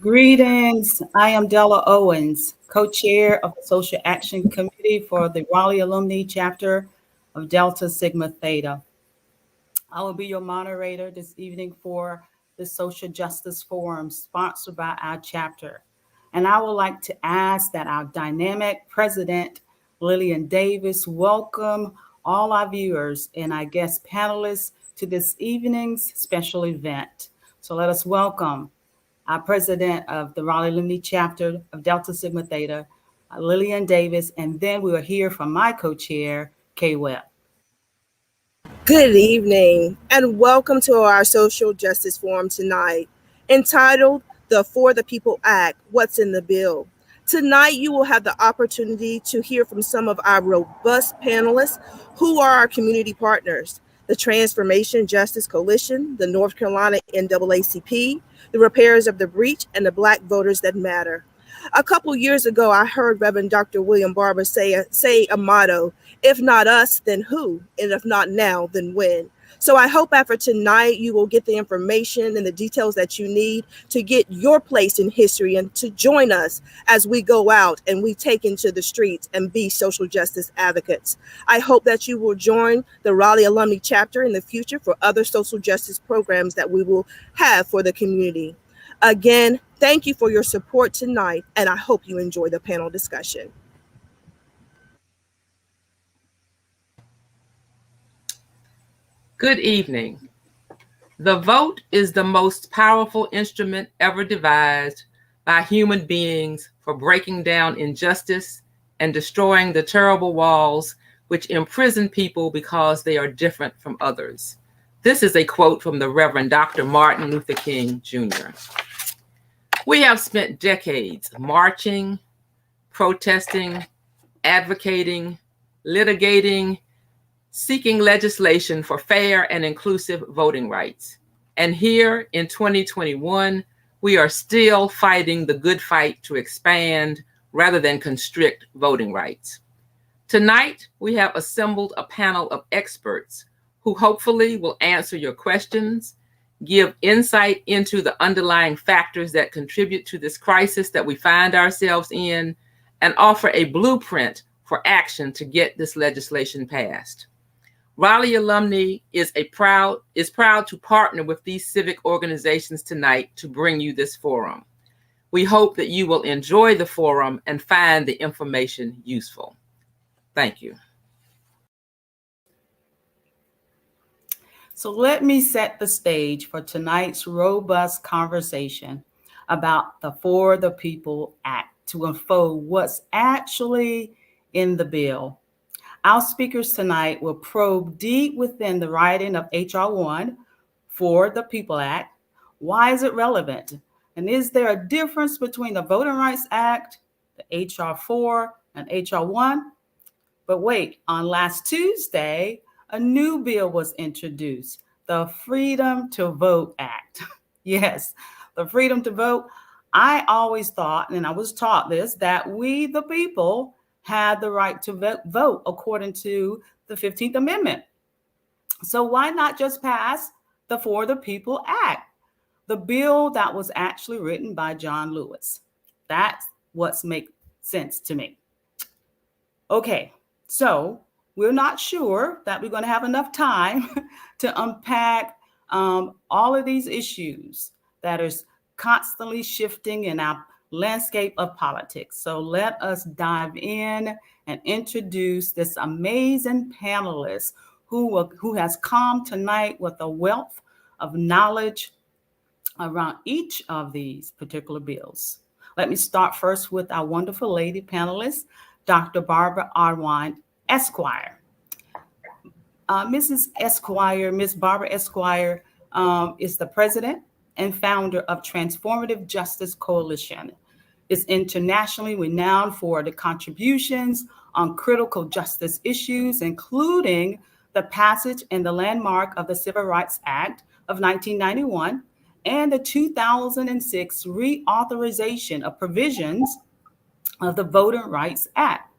Greetings. I am Della Owens, co-chair of the Social Action Committee for the Raleigh Alumni Chapter of Delta Sigma Theta. I will be your moderator this evening for the Social Justice Forum sponsored by our chapter. And I would like to ask that our dynamic president, Lillian Davis, welcome all our viewers and our guest panelists to this evening's special event. So let us welcome our president of the Raleigh Alumni Chapter of Delta Sigma Theta, Lillian Davis, and then we will hear from my co-chair, Kay Webb. Good evening, and welcome to our Social Justice Forum tonight, entitled the For the People Act, What's in the Bill? Tonight, you will have the opportunity to hear from some of our robust panelists who are our community partners, the Transformation Justice Coalition, the North Carolina NAACP, the Repairers of the Breach, and the Black Voters That Matter. A couple years ago, I heard Reverend Dr. William Barber say a motto, if not us, then who? And if not now, then when? So I hope after tonight, you will get the information and the details that you need to get your place in history and to join us as we go out and we take into the streets and be social justice advocates. I hope that you will join the Raleigh Alumni Chapter in the future for other social justice programs that we will have for the community. Again, thank you for your support tonight, and I hope you enjoy the panel discussion. Good evening. The vote is the most powerful instrument ever devised by human beings for breaking down injustice and destroying the terrible walls which imprison people because they are different from others. This is a quote from the Reverend Dr. Martin Luther King Jr. We have spent decades marching, protesting, advocating, litigating, seeking legislation for fair and inclusive voting rights. And here in 2021, we are still fighting the good fight to expand rather than constrict voting rights. Tonight, we have assembled a panel of experts who hopefully will answer your questions, give insight into the underlying factors that contribute to this crisis that we find ourselves in, and offer a blueprint for action to get this legislation passed. Raleigh Alumni is proud to partner with these civic organizations tonight to bring you this forum. We hope that you will enjoy the forum and find the information useful. Thank you. So let me set the stage for tonight's robust conversation about the For the People Act to unfold what's actually in the bill. Our speakers tonight will probe deep within the writing of H.R. 1, For the People Act. Why is it relevant? And is there a difference between the Voting Rights Act, the H.R. 4, and H.R. 1? But wait, on last Tuesday, a new bill was introduced, the Freedom to Vote Act. Yes, the Freedom to Vote. I always thought, and I was taught this, that we, the people, had the right to vote according to the 15th Amendment. So why not just pass the For the People Act, the bill that was actually written by John Lewis? That's what makes sense to me. Okay, so we're not sure that we're going to have enough time to unpack all of these issues that are constantly shifting in our landscape of politics. So let us dive in and introduce this amazing panelist who has come tonight with a wealth of knowledge around each of these particular bills. Let me start first with our wonderful lady panelist, Dr. Barbara Arwine, Esquire. Mrs. Esquire, Miss Barbara Esquire, is the president and founder of Transformative Justice Coalition. It's internationally renowned for the contributions on critical justice issues, including the passage and the landmark of the Civil Rights Act of 1991 and the 2006 reauthorization of provisions of the Voting Rights Act.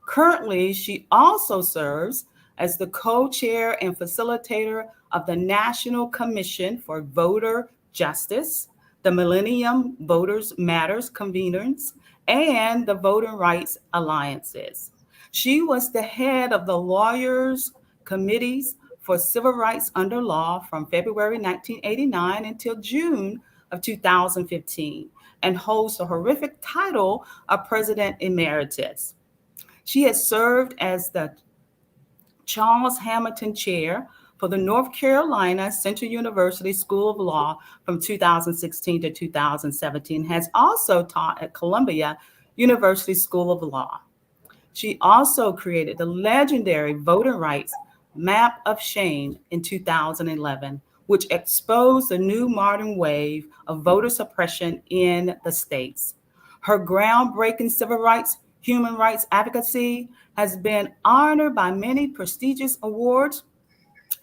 Currently, she also serves as the co-chair and facilitator of the National Commission for Voter Justice, the Millennium Voters Matters conveners, and the Voting Rights Alliances. She was the head of the Lawyers Committees for Civil Rights Under Law from February 1989 until June of 2015, and holds the horrific title of President Emeritus. She has served as the Charles Hamilton Chair for the North Carolina Central University School of Law from 2016 to 2017, has also taught at Columbia University School of Law. She also created the legendary Voting Rights Map of Shame in 2011, which exposed the new modern wave of voter suppression in the states. Her groundbreaking civil rights, human rights advocacy has been honored by many prestigious awards.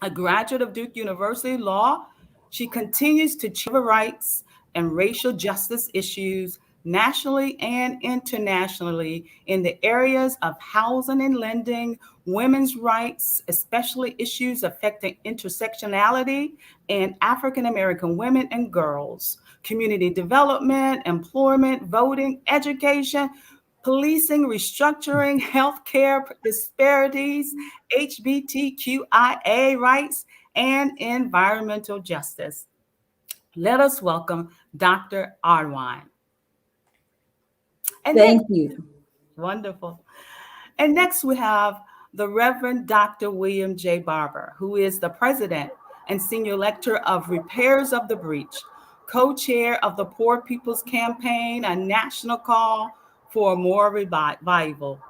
A graduate of Duke University Law, she continues to civil rights and racial justice issues nationally and internationally in the areas of housing and lending, women's rights, especially issues affecting intersectionality and African American women and girls, community development, employment, voting, education, policing, restructuring, healthcare disparities, HBTQIA rights, and environmental justice. Let us welcome Dr. Arwine. And Thank you. wonderful. And next we have the Reverend Dr. William J. Barber, who is the president and senior lecturer of Repairs of the Breach, co-chair of the Poor People's Campaign, a national call for more revival,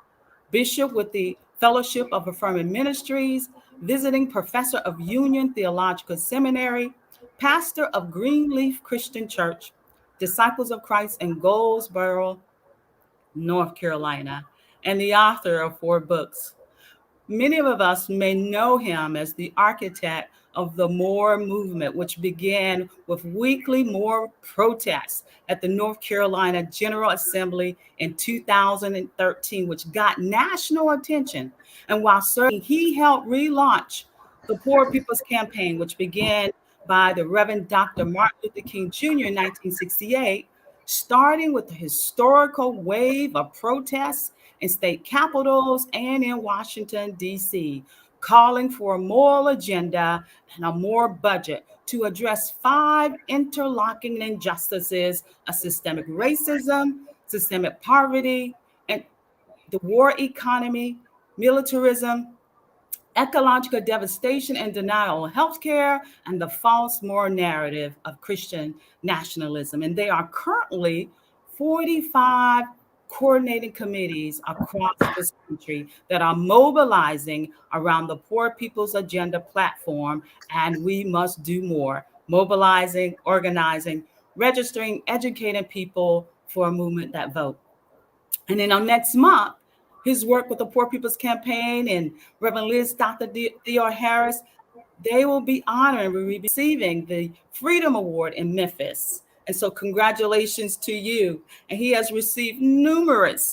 bishop with the Fellowship of Affirming Ministries, visiting professor of Union Theological Seminary, pastor of Greenleaf Christian Church, Disciples of Christ in Goldsboro, North Carolina, and the author of 4 books. Many of us may know him as the architect of the More movement, which began with weekly More protests at the North Carolina General Assembly in 2013, which got national attention. And while serving, he helped relaunch the Poor People's Campaign, which began by the Reverend Dr. Martin Luther King Jr. in 1968, starting with the historical wave of protests in state capitals and in Washington, D.C., calling for a moral agenda and a more budget to address 5 interlocking injustices of systemic racism, systemic poverty, and the war economy, militarism, ecological devastation and denial of healthcare, and the false moral narrative of Christian nationalism. And they are currently 45 coordinating committees across this country that are mobilizing around the Poor People's Agenda platform, and we must do more. Mobilizing, organizing, registering, educating people for a movement that vote. And then on next month, his work with the Poor People's Campaign and Reverend Liz Dr. Theodore Harris, they will be honored and will be receiving the Freedom Award in Memphis. And so congratulations to you. And he has received numerous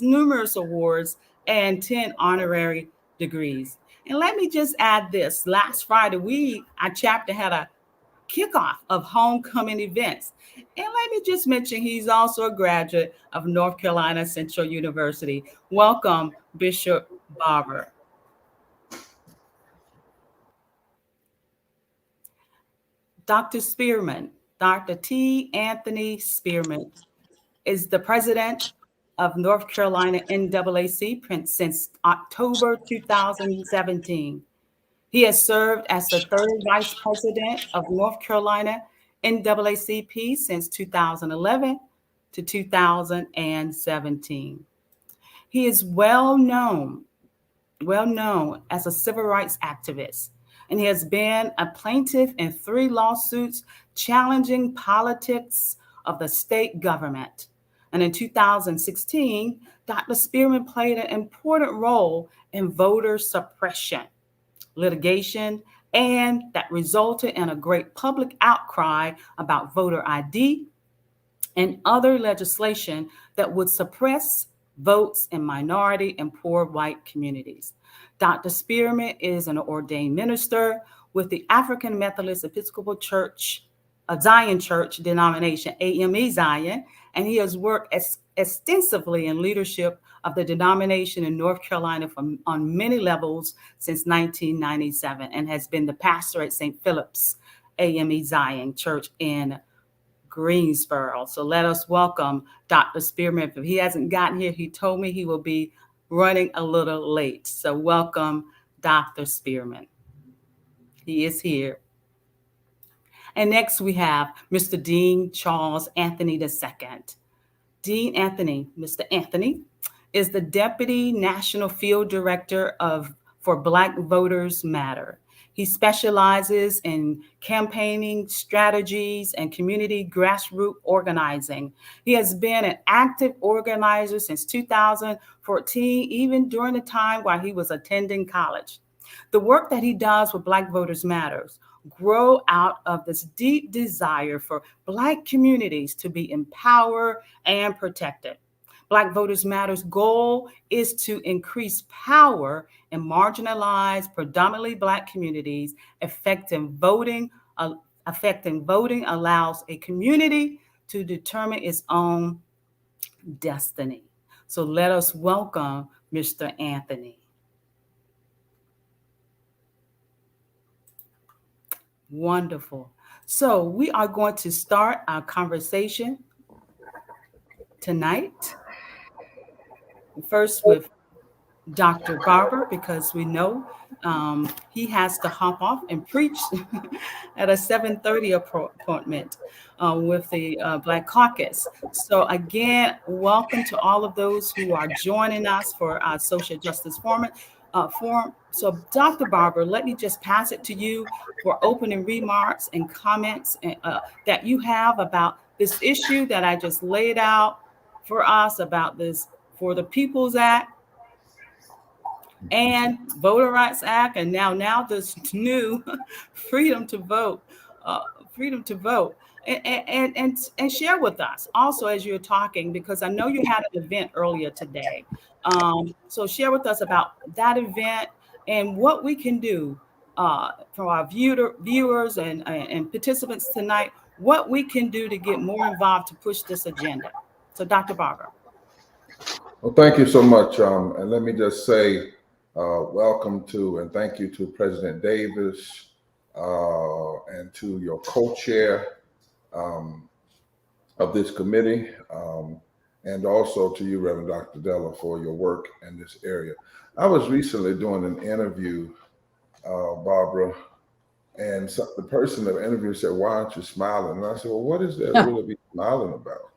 awards and 10 honorary degrees. And let me just add this. Last Friday, our chapter had a kickoff of homecoming events. And let me just mention, he's also a graduate of North Carolina Central University. Welcome, Bishop Barber. Dr. Spearman, Dr. T. Anthony Spearman, is the president of North Carolina NAACP since October 2017. He has served as the 3rd vice president of North Carolina NAACP since 2011 to 2017. He is well known as a civil rights activist, and he has been a plaintiff in 3 lawsuits challenging politics of the state government. And in 2016, Dr. Spearman played an important role in voter suppression litigation, and that resulted in a great public outcry about voter ID and other legislation that would suppress votes in minority and poor white communities. Dr. Spearman is an ordained minister with the African Methodist Episcopal Church Zion Church denomination, AME Zion, and he has worked extensively in leadership of the denomination in North Carolina on many levels since 1997, and has been the pastor at St. Philip's AME Zion Church in Greensboro. So let us welcome Dr. Spearman. If he hasn't gotten here, he told me he will be running a little late. So welcome, Dr. Spearman. He is here. And next we have Mr. Dean Charles Anthony II. Dean Anthony, Mr. Anthony, is the Deputy National Field Director for Black Voters Matter. He specializes in campaigning strategies and community grassroots organizing. He has been an active organizer since 2014, even during the time while he was attending college. The work that he does with Black Voters Matters grow out of this deep desire for Black communities to be empowered and protected. Black Voters Matters' goal is to increase power in marginalized, predominantly Black communities. Affecting voting allows a community to determine its own destiny. So let us welcome Mr. Anthony. Wonderful. So we are going to start our conversation tonight. First with Dr. Barber, because we know he has to hop off and preach at a 7:30 appointment with the Black Caucus. So again, welcome to all of those who are joining us for our Social Justice Forum. So Dr. Barber, let me just pass it to you for opening remarks and comments that you have about this issue that I just laid out for us about this For the People's Act and Voter Rights Act, and now this new freedom to vote, and share with us also as you're talking, because I know you had an event earlier today. So share with us about that event and what we can do for our viewers and participants tonight, what we can do to get more involved to push this agenda. So Dr. Barber. Well, thank you so much. And let me just say welcome to and thank you to President Davis and to your co-chair of this committee, and also to you, Reverend Dr. Della, for your work in this area. I was recently doing an interview, Barbara, and the person that interviewed said, "Why aren't you smiling?" And I said, "Well, what is there really to be smiling about?"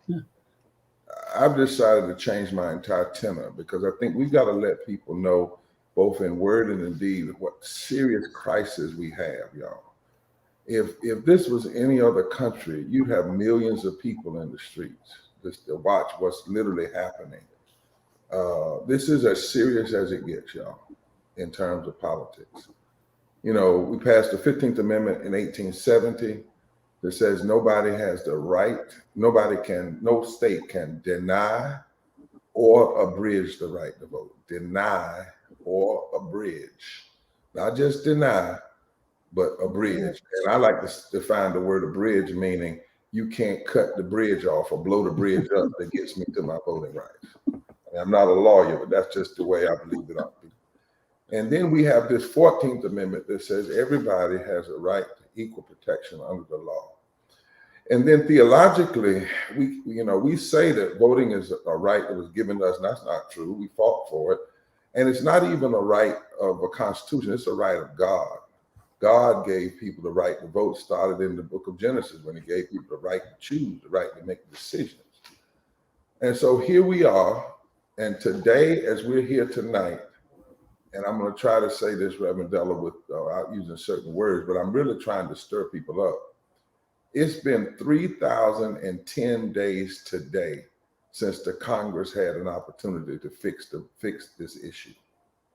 I've decided to change my entire tenor, because I think we've got to let people know, both in word and in deed, what serious crisis we have, y'all. If this was any other country, you'd have millions of people in the streets just to watch what's literally happening. This is as serious as it gets, y'all, in terms of politics. You know, we passed the 15th Amendment in 1870 that says nobody has the right, no state can deny or abridge the right to vote. Deny or abridge. Not just deny, but abridge. And I like to define the word abridge, meaning you can't cut the bridge off or blow the bridge up that gets me to my voting rights. And I'm not a lawyer, but that's just the way I believe it ought to be. And then we have this 14th Amendment that says everybody has a right to equal protection under the law. And then theologically, we say that voting is a right that was given to us, and that's not true. We fought for it. And it's not even a right of a constitution, it's a right of God. God gave people the right to vote, started in the book of Genesis when he gave people the right to choose, the right to make decisions. And so here we are, and today, as we're here tonight, and I'm going to try to say this, Reverend Della, without using certain words, but I'm really trying to stir people up. It's been 3,010 days today since the Congress had an opportunity to fix this issue.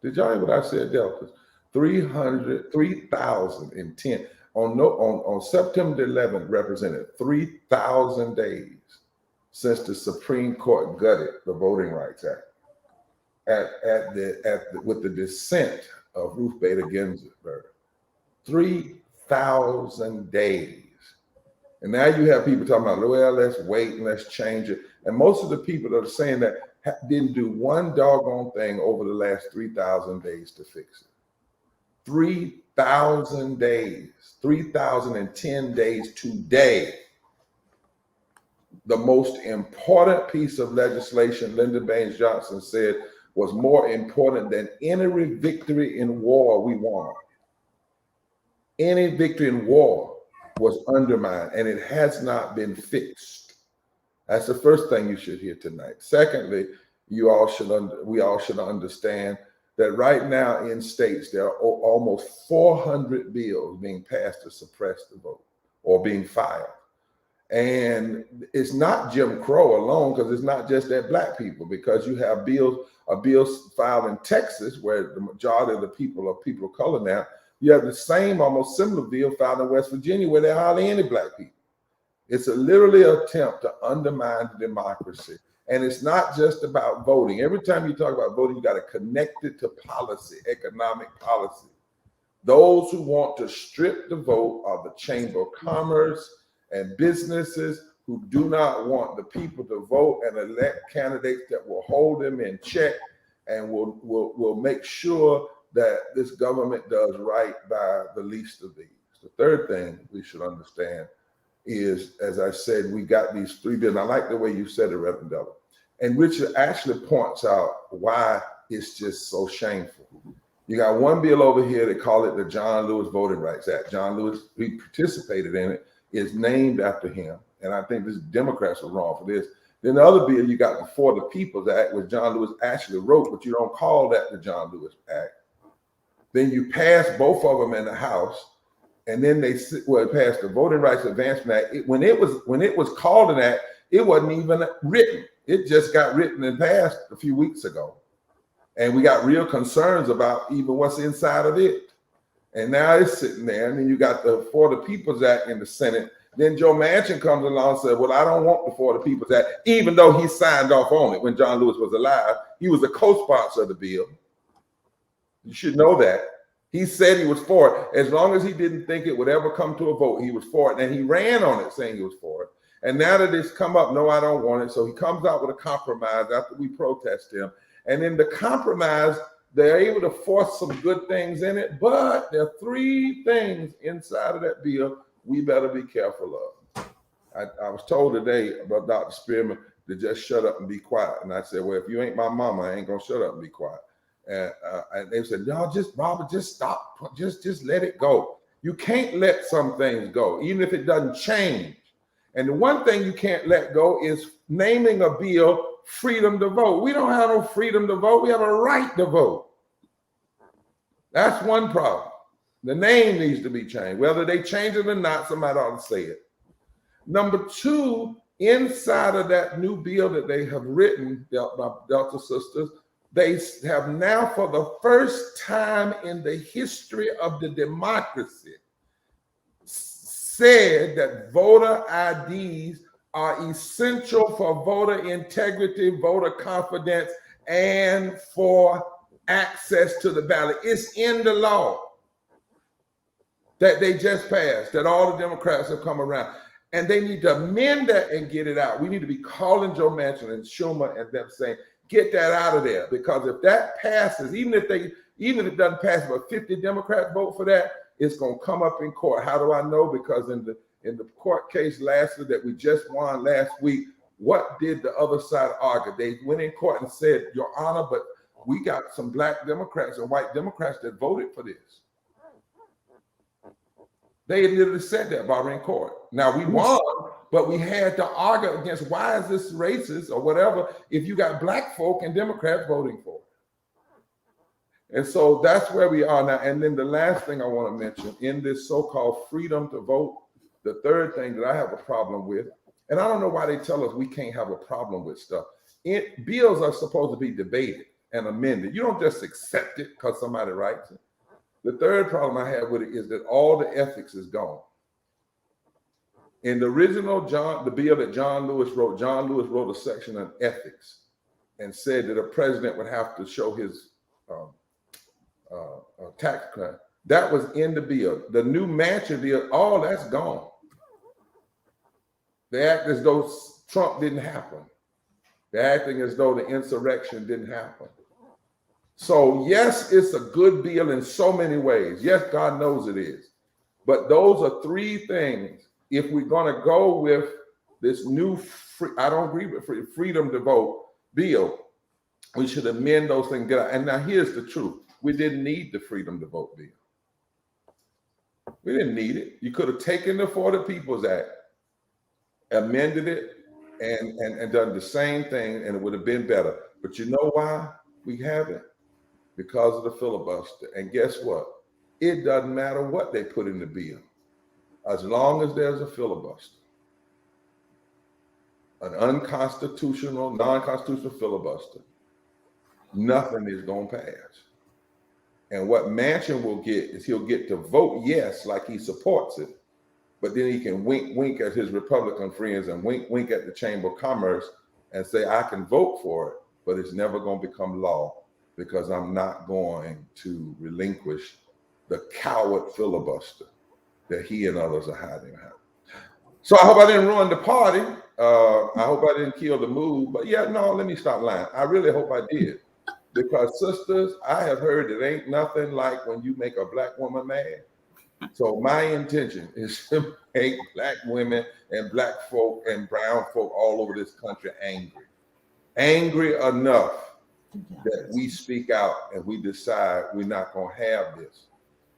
Did y'all hear what I said, Delta? 3,010 on September 11th represented 3,000 days since the Supreme Court gutted the Voting Rights Act with the dissent of Ruth Bader Ginsburg. 3,000 days. And now you have people talking about, well, let's wait and let's change it. And most of the people that are saying that didn't do one doggone thing over the last 3,000 days to fix it. 3,000 days, 3,010 days today. The most important piece of legislation, Lyndon Baines Johnson said, was more important than any victory in war we won. Any victory in war was undermined, and it has not been fixed. That's the first thing you should hear tonight. Secondly, we all should understand that right now in states, there are almost 400 bills being passed to suppress the vote or being filed. And it's not Jim Crow alone, because it's not just that black people, because you have bills filed in Texas where the majority of the people are people of color now. You have the same almost similar bill filed in West Virginia where there are hardly any black people. It's literally an attempt to undermine democracy. And it's not just about voting. Every time you talk about voting, you got to connect it to policy, economic policy. Those who want to strip the vote are the Chamber of Commerce and businesses who do not want the people to vote and elect candidates that will hold them in check and will make sure that this government does right by the least of these. The third thing we should understand is, as I said, we got these three bills. I like the way you said it, Reverend Della. And Richard actually points out why it's just so shameful. You got one bill over here, they call it the John Lewis Voting Rights Act. John Lewis, he participated in it, is named after him. And I think the Democrats are wrong for this. Then the other bill you got, the For the People's Act, which John Lewis actually wrote, but you don't call that the John Lewis Act. Then you pass both of them in the House, and then they passed the Voting Rights Advancement Act. When it was called an act, it wasn't even written. It just got written and passed a few weeks ago. And we got real concerns about even what's inside of it. And now it's sitting there, and then you got the For the People's Act in the Senate. Then Joe Manchin comes along and said, well, I don't want the For the People's Act, even though he signed off on it when John Lewis was alive. He was a co-sponsor of the bill. You should know that. He said he was for it. As long as he didn't think it would ever come to a vote, he was for it. And he ran on it saying he was for it. And now that it's come up, no, I don't want it. So he comes out with a compromise after we protest him. And in the compromise, they're able to force some good things in it. But there are three things inside of that bill we better be careful of. I was told today about Dr. Spearman to just shut up and be quiet. And I said, well, if you ain't my mama, I ain't going to shut up and be quiet. And they said, no, Robert, just stop. Just let it go. You can't let some things go, even if it doesn't change. And the one thing you can't let go is naming a bill freedom to vote. We don't have no freedom to vote. We have a right to vote. That's one problem. The name needs to be changed. Whether they change it or not, somebody ought to say it. Number two, inside of that new bill that they have written, Delta Sisters, they have now, for the first time in the history of the democracy, said that voter IDs are essential for voter integrity, voter confidence, and for access to the ballot. It's in the law that they just passed, that all the Democrats have come around. And they need to amend that and get it out. We need to be calling Joe Manchin and Schumer and them saying, get that out of there. Because if that passes, even if it doesn't pass, but 50 Democrats vote for that, it's going to come up in court. How do I know? Because in the court case lastly that we just won last week, what did the other side argue? They went in court and said, Your Honor, but we got some black Democrats and white Democrats that voted for this. They literally said that, Barbara, in court. Now we won, but we had to argue against why is this racist or whatever if you got black folk and Democrats voting for it. And so that's where we are now. And then the last thing I want to mention in this so-called freedom to vote, the third thing that I have a problem with, and I don't know why they tell us we can't have a problem with stuff. Bills are supposed to be debated and amended. You don't just accept it because somebody writes it. The third problem I have with it is that all the ethics is gone. In the original the bill that John Lewis wrote a section on ethics and said that a president would have to show his tax cut. That was in the bill. The new Manchin bill, all that's gone. They act as though Trump didn't happen. They're acting as though the insurrection didn't happen. So yes, it's a good bill in so many ways. Yes, God knows it is. But those are three things. If we're going to go with this new, I don't agree with freedom to vote bill, we should amend those things. And now here's the truth. We didn't need the freedom to vote bill. We didn't need it. You could have taken the For the People's Act, amended it, and done the same thing, and it would have been better. But you know why we haven't? Because of the filibuster. And guess what? It doesn't matter what they put in the bill. As long as there's a filibuster, an unconstitutional, non-constitutional filibuster, nothing is going to pass. And what Manchin will get is he'll get to vote yes, like he supports it, but then he can wink at his Republican friends and wink at the Chamber of Commerce and say, I can vote for it, but it's never going to become law because I'm not going to relinquish the coward filibuster that he and others are hiding behind. So I hope I didn't ruin the party. I hope I didn't kill the mood. But yeah, no, let me stop lying. I really hope I did. Because sisters, I have heard it ain't nothing like when you make a Black woman mad. So my intention is to make Black women and Black folk and brown folk all over this country angry. Angry enough that we speak out and we decide we're not going to have this.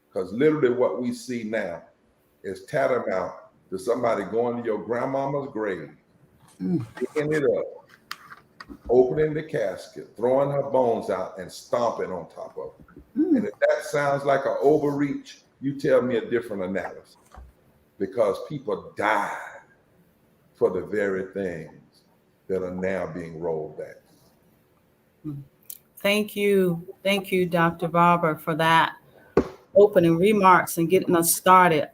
Because literally what we see now is tantamount to somebody going to your grandmama's grave, picking it up, opening the casket, throwing her bones out, and stomping on top of it. And if that sounds like an overreach, you tell me a different analysis. Because people died for the very things that are now being rolled back. Thank you, Dr. Barber, for that opening remarks and getting us started.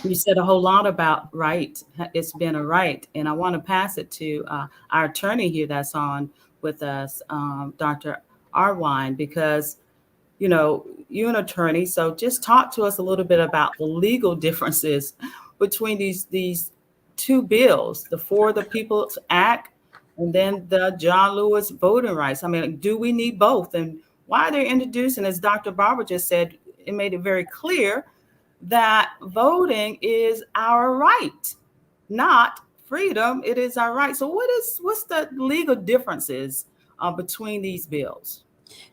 You said a whole lot about right. It's been a right. And I want to pass it to our attorney here that's on with us, Dr. Arwine, because, you know, you're an attorney. So just talk to us a little bit about the legal differences between these two bills, the For the People's Act and then the John Lewis voting rights. I mean, do we need both? And why they're introduced? And as Dr. Barber just said, it made it very clear that voting is our right, not freedom. It is our right. So what's the legal differences between these bills?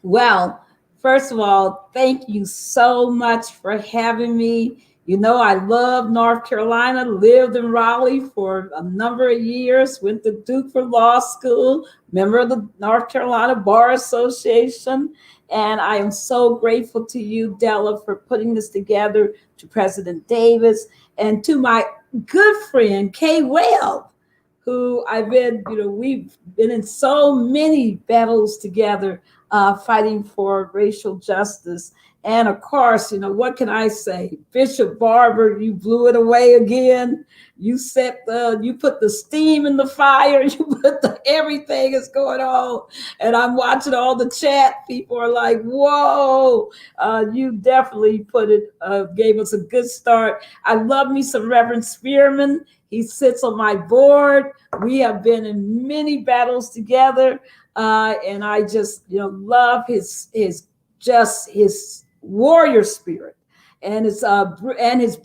Well, first of all, thank you so much for having me. You know, I love North Carolina, lived in Raleigh for a number of years, went to Duke for law school, member of the North Carolina Bar Association. And I am so grateful to you, Della, for putting this together, to President Davis, and to my good friend, Kay Webb, who we've been in so many battles together, fighting for racial justice. And of course, what can I say? Bishop Barber, you blew it away again. You put the steam in the fire. You put everything is going on. And I'm watching all the chat. People are like, whoa, you definitely gave us a good start. I love me some Reverend Spearman. He sits on my board. We have been in many battles together. And I just, love his warrior spirit and his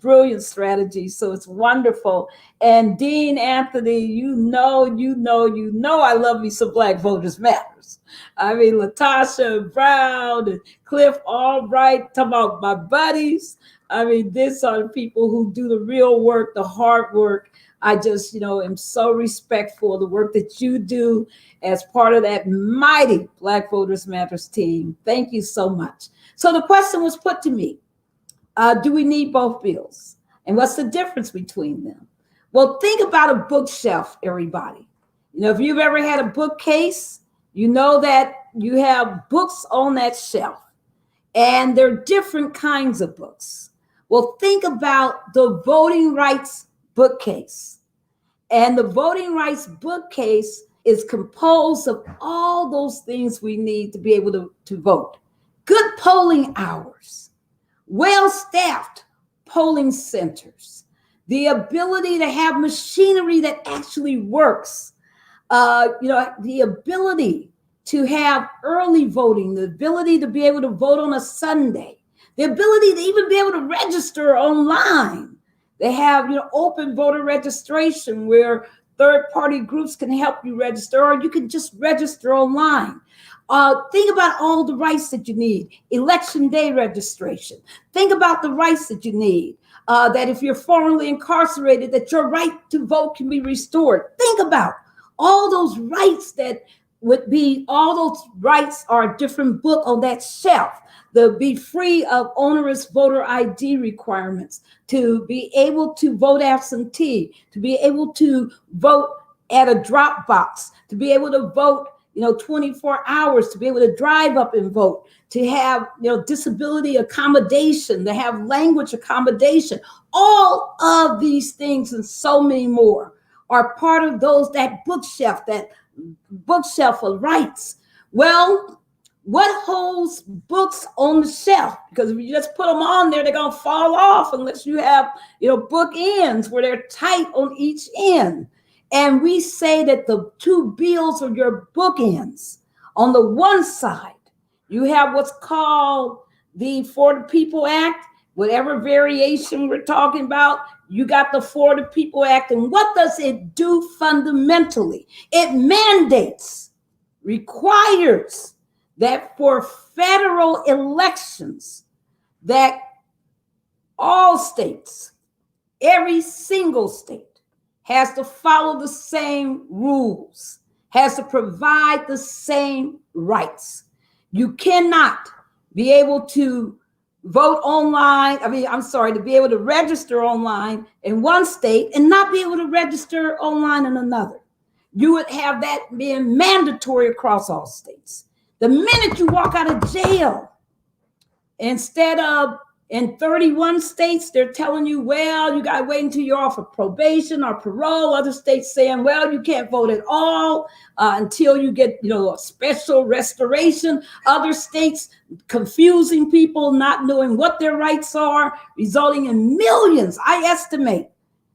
brilliant strategy. So it's wonderful. And Dean Anthony, you know, I love me some Black Voters Matters. I mean, Latasha Brown and Cliff Albright, talking about my buddies. I mean, these are the people who do the real work, the hard work. I just, am so respectful of the work that you do as part of that mighty Black Voters Matters team. Thank you so much. So the question was put to me, do we need both bills? And what's the difference between them? Well, think about a bookshelf, everybody. If you've ever had a bookcase, you know that you have books on that shelf, and there are different kinds of books. Well, think about the voting rights bookcase. And the voting rights bookcase is composed of all those things we need to be able to vote. Good polling hours, well-staffed polling centers, the ability to have machinery that actually works, the ability to have early voting, the ability to be able to vote on a Sunday, the ability to even be able to register online. They have, open voter registration where third-party groups can help you register, or you can just register online. Think about all the rights that you need. Election day registration. Think about the rights that you need. That if you're formerly incarcerated, that your right to vote can be restored. Think about all those rights that would be, all those rights are a different book on that shelf. To be free of onerous voter ID requirements, to be able to vote absentee, to be able to vote at a drop box, to be able to vote 24 hours, to be able to drive up and vote, to have, disability accommodation, to have language accommodation. All of these things and so many more are part of that bookshelf of rights. Well, what holds books on the shelf? Because if you just put them on there, they're going to fall off unless you have, book ends where they're tight on each end. And we say that the two bills are your bookends. On the one side, you have what's called the For the People Act, whatever variation we're talking about. You got the For the People Act. And what does it do fundamentally? It mandates, requires that for federal elections, that all states, every single state, has to follow the same rules, has to provide the same rights. You cannot be able to vote online, to be able to register online in one state and not be able to register online in another. You would have that being mandatory across all states. The minute you walk out of jail, instead of in 31 states, they're telling you, well, you got to wait until you're off of probation or parole. Other states saying, well, you can't vote at all until you get, a special restoration. Other states confusing people, not knowing what their rights are, resulting in millions. I estimate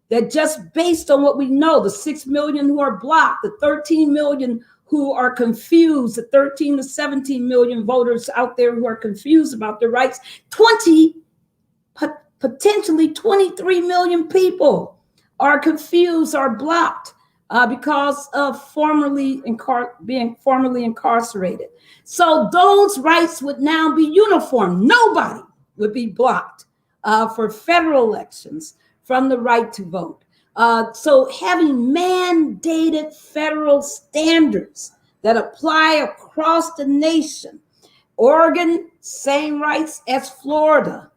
that just based on what we know, the 6 million who are blocked, the 13 million who are confused, the 13 to 17 million voters out there who are confused about their rights, potentially 23 million people are confused or blocked because of being formerly incarcerated. So those rights would now be uniform. Nobody would be blocked for federal elections from the right to vote. So having mandated federal standards that apply across the nation. Oregon, same rights as Florida.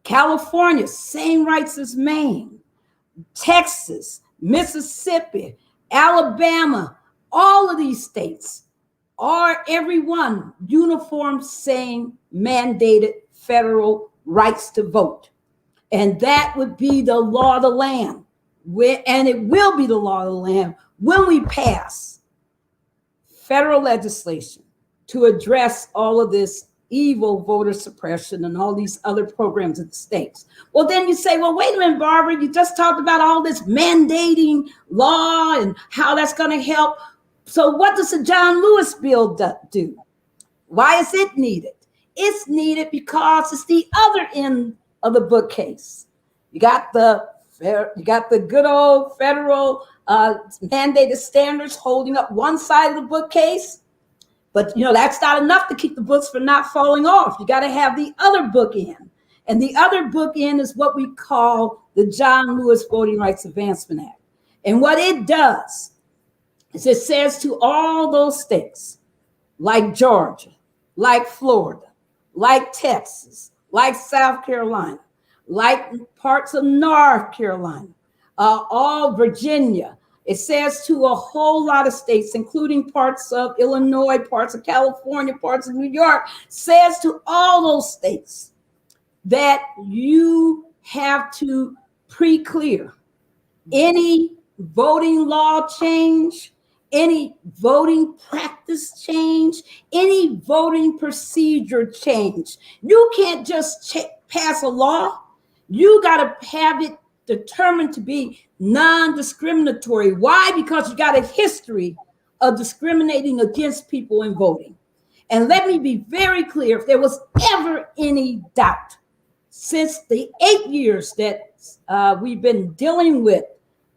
California, same rights as Maine. Texas, Mississippi, Alabama, all of these states are everyone uniform, same mandated federal rights to vote. And that would be the law of the land. And it will be the law of the land when we pass federal legislation to address all of this evil voter suppression and all these other programs in the states. Well, then you say, well, wait a minute, Barbara, you just talked about all this mandating law and how that's going to help. So what does the John Lewis bill do? Why is it needed? It's needed because it's the other end of the bookcase. You got the good old federal mandated standards holding up one side of the bookcase. But, that's not enough to keep the books from not falling off. You got to have the other bookend. And the other bookend is what we call the John Lewis Voting Rights Advancement Act. And what it does is it says to all those states, like Georgia, like Florida, like Texas, like South Carolina, like parts of North Carolina, all Virginia. It says to a whole lot of states, including parts of Illinois, parts of California, parts of New York, says to all those states that you have to pre-clear any voting law change, any voting practice change, any voting procedure change. You can't just pass a law. You got to have it determined to be non-discriminatory. Why? Because you got a history of discriminating against people in voting. And let me be very clear, if there was ever any doubt, since the 8 years that we've been dealing with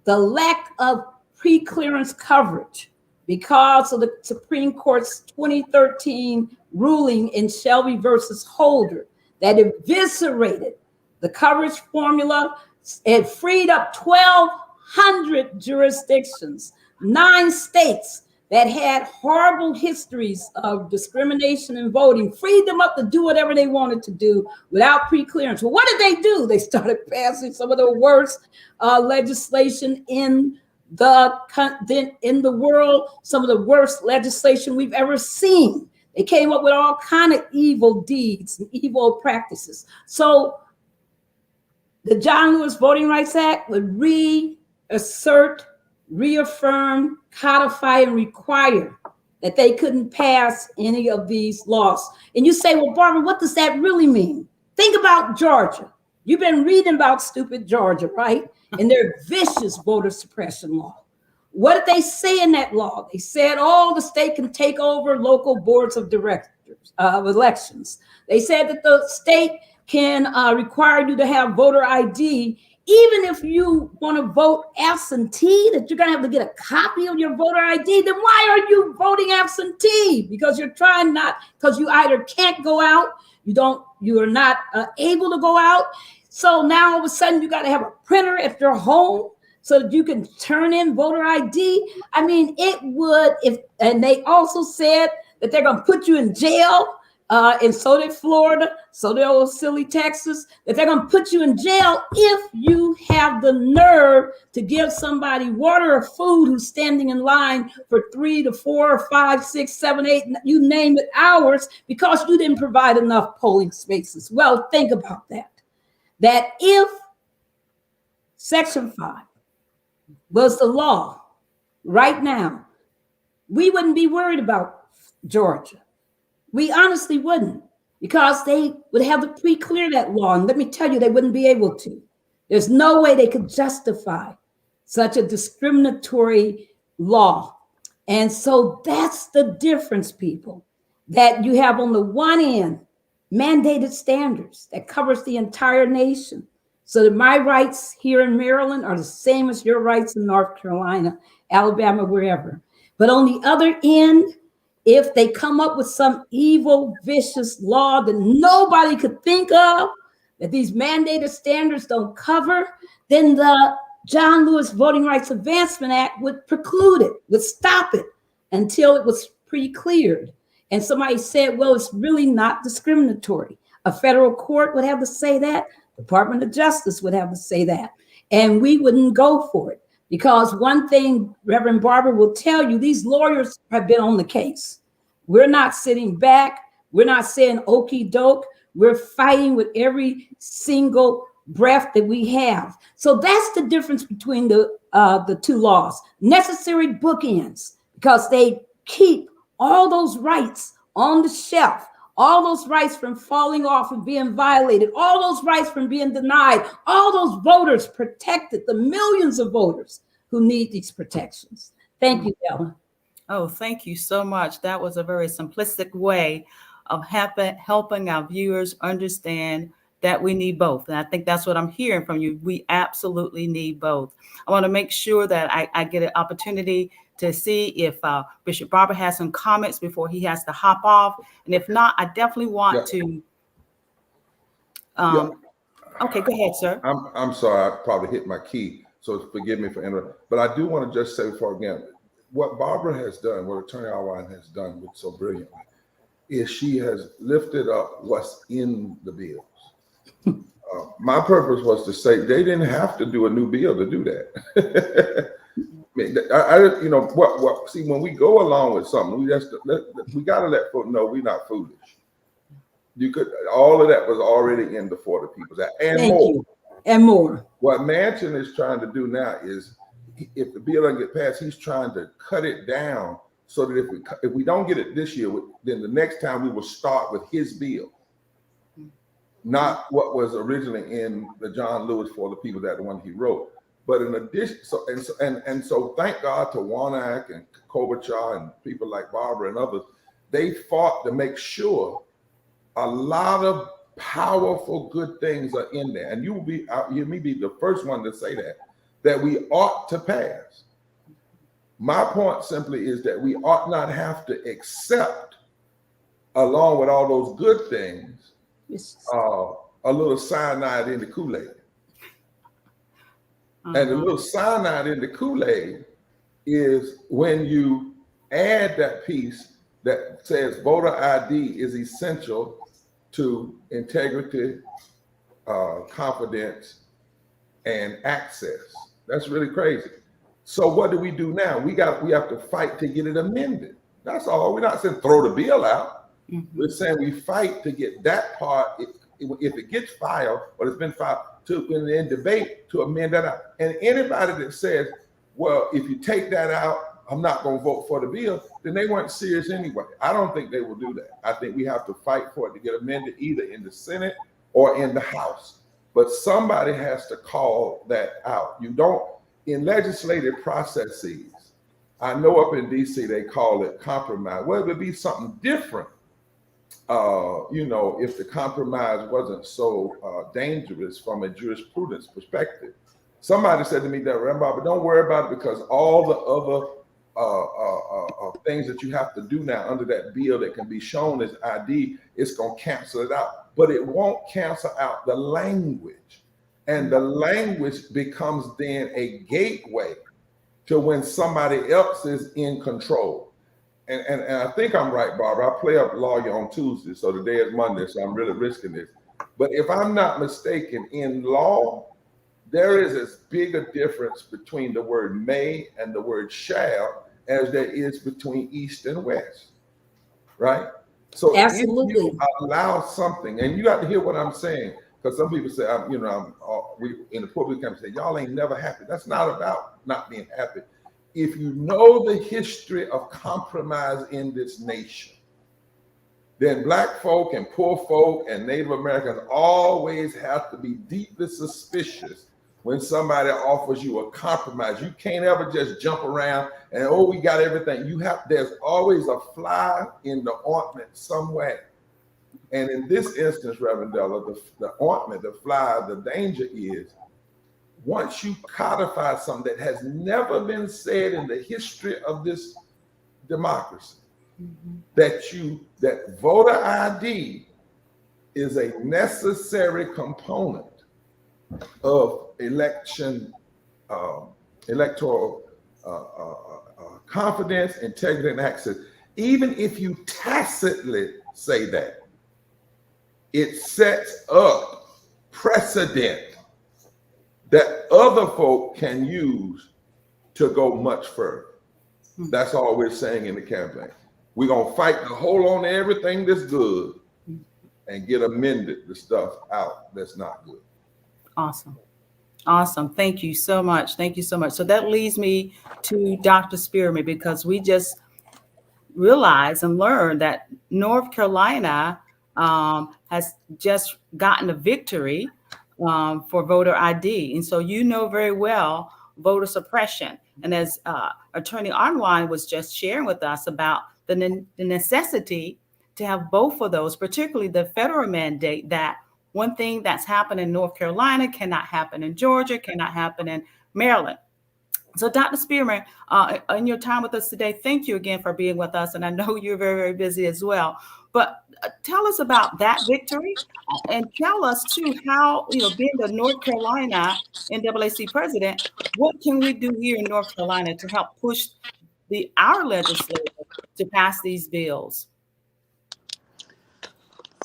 the lack of pre-clearance coverage because of the Supreme Court's 2013 ruling in Shelby versus Holder that eviscerated the coverage formula and freed up 1,200 jurisdictions, 9 states that had horrible histories of discrimination in voting, freed them up to do whatever they wanted to do without pre-clearance. Well, what did they do? They started passing some of the worst legislation in the world, some of the worst legislation we've ever seen. They came up with all kind of evil deeds and evil practices. So the John Lewis Voting Rights Act would reassert, reaffirm, codify, and require that they couldn't pass any of these laws. And you say, well, Barbara, what does that really mean? Think about Georgia. You've been reading about stupid Georgia, right? And their vicious voter suppression law. What did they say in that law? They said, oh, the state can take over local boards of directors of elections. They said that the state can require you to have voter ID, even if you want to vote absentee, that you're going to have to get a copy of your voter ID. Then why are you voting absentee? Because you're trying not, because you either can't go out, you are not able to go out. So now all of a sudden you got to have a printer at your home so that you can turn in voter ID. I mean, it would, and they also said that they're going to put you in jail. And so did Florida, so did old silly Texas, that they're going to put you in jail if you have the nerve to give somebody water or food who's standing in line for 3 to 4 or 5, 6, 7, 8, you name it, hours, because you didn't provide enough polling spaces. Well, think about that. That if Section 5 was the law right now, we wouldn't be worried about Georgia. We honestly wouldn't, because they would have to pre-clear that law. And let me tell you, they wouldn't be able to. There's no way they could justify such a discriminatory law. And so that's the difference, people, that you have on the one end, mandated standards that covers the entire nation. So that my rights here in Maryland are the same as your rights in North Carolina, Alabama, wherever. But on the other end, if they come up with some evil, vicious law that nobody could think of, that these mandated standards don't cover, then the John Lewis Voting Rights Advancement Act would preclude it, would stop it until it was pre-cleared. And somebody said, well, it's really not discriminatory. A federal court would have to say that. Department of Justice would have to say that. And we wouldn't go for it. Because one thing Reverend Barbara will tell you, these lawyers have been on the case. We're not sitting back. We're not saying okie doke. We're fighting with every single breath that we have. So that's the difference between the two laws. Necessary bookends, because they keep all those rights on the shelf, all those rights from falling off and being violated, all those rights from being denied, all those voters protected, the millions of voters who need these protections. Thank you, Ellen. Oh, thank you so much. That was a very simplistic way of helping our viewers understand that we need both. And I think that's what I'm hearing from you. We absolutely need both. I want to make sure that I get an opportunity to see if Bishop Barber has some comments before he has to hop off. And if not, I definitely want to. Okay, go ahead, sir. I'm sorry, I probably hit my key, so forgive me for interrupting. But I do want to just say before again, what Barbara has done, what Attorney Allwine has done so brilliantly, is she has lifted up what's in the bills. My purpose was to say they didn't have to do a new bill to do that. See, when we go along with something, we got to let folks know we're not foolish. All of that was already in before the People's Act and Thank more. you. And more. What Manchin is trying to do now is, if the bill doesn't get passed, he's trying to cut it down so that if we don't get it this year, then the next time we will start with his bill. not what was originally in the John Lewis For the People, that the one he wrote. But in addition, so thank God to Warnock and Kobacha and people like Barbara and others, they fought to make sure a lot of powerful good things are in there. And you may be the first one to say that we ought to pass. My point simply is that we ought not have to accept, along with all those good things, a little cyanide in the Kool-Aid. And the little cyanide in the Kool-Aid is when you add that piece that says voter ID is essential to integrity, confidence, and access. That's really crazy. So what do we do now? We have to fight to get it amended. That's all. We're not saying throw the bill out. We're saying we fight to get that part, if it gets filed or it's been filed, to in debate to amend that out. And anybody that says, well, if you take that out, I'm not going to vote for the bill, then they weren't serious anyway. I don't think they will do that. I think we have to fight for it to get amended either in the Senate or in the House. But somebody has to call that out. You don't, in legislative processes, I know up in DC they call it compromise. Well, it would be something different, if the compromise wasn't so dangerous from a jurisprudence perspective. Somebody said to me that, but don't worry about it because all the other things that you have to do now under that bill that can be shown as ID, it's going to cancel it out. But it won't cancel out the language. And the language becomes then a gateway to when somebody else is in control. And I think I'm right, Barbara. I play up lawyer on Tuesday, so today is Monday, so I'm really risking this. But if I'm not mistaken, in law, there is as big a difference between the word may and the word shall as there is between east and west, right? So absolutely, if you allow something, and you got to hear what I'm saying, because some people say, we in the public can say, y'all ain't never happy. That's not about not being happy. If you know the history of compromise in this nation, then Black folk and poor folk and Native Americans always have to be deeply suspicious when somebody offers you a compromise. You can't ever just jump around and, we got everything. There's always a fly in the ointment somewhere. And in this instance, Reverend Della, the ointment, the fly, the danger is once you codify something that has never been said in the history of this democracy, that voter ID is a necessary component of electoral confidence, integrity, and access. Even if you tacitly say that, it sets up precedent that other folk can use to go much further. That's all we're saying in the campaign. We're going to fight to hold on to everything that's good and get amended the stuff out that's not good. Awesome. Thank you so much. So that leads me to Dr. Spearman, because we just realized and learned that North Carolina has just gotten a victory for voter ID. And so very well voter suppression. And as Attorney Arnwine was just sharing with us about the necessity to have both of those, particularly the federal mandate, that one thing that's happened in North Carolina cannot happen in Georgia, cannot happen in Maryland. So Dr. Spearman, in your time with us today, thank you again for being with us. And I know you're very, very busy as well. But tell us about that victory and tell us too how, being the North Carolina NAACP president, what can we do here in North Carolina to help push our legislature to pass these bills?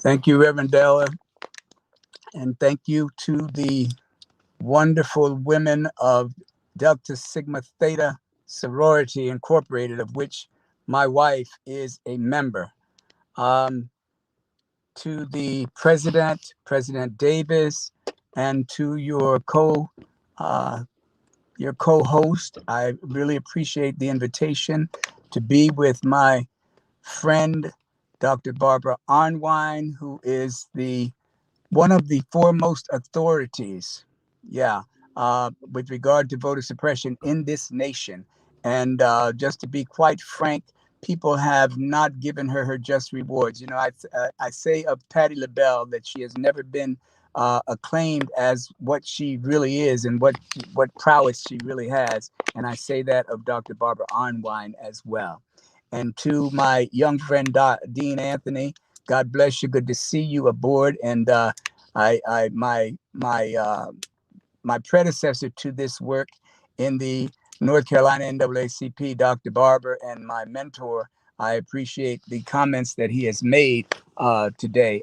Thank you, Reverend Della. And thank you to the wonderful women of Delta Sigma Theta Sorority Incorporated, of which my wife is a member. To the president, President Davis, and to your co-host, I really appreciate the invitation to be with my friend, Dr. Barbara Arnwine, who is the one of the foremost authorities, yeah, with regard to voter suppression in this nation. And just to be quite frank, people have not given her her just rewards. You know, I say of Patti LaBelle that she has never been acclaimed as what she really is and what prowess she really has. And I say that of Dr. Barbara Arnwine as well. And to my young friend, Dean Anthony, God bless you. Good to see you aboard. And my predecessor to this work in the North Carolina NAACP, Dr. Barber, and my mentor, I appreciate the comments that he has made today.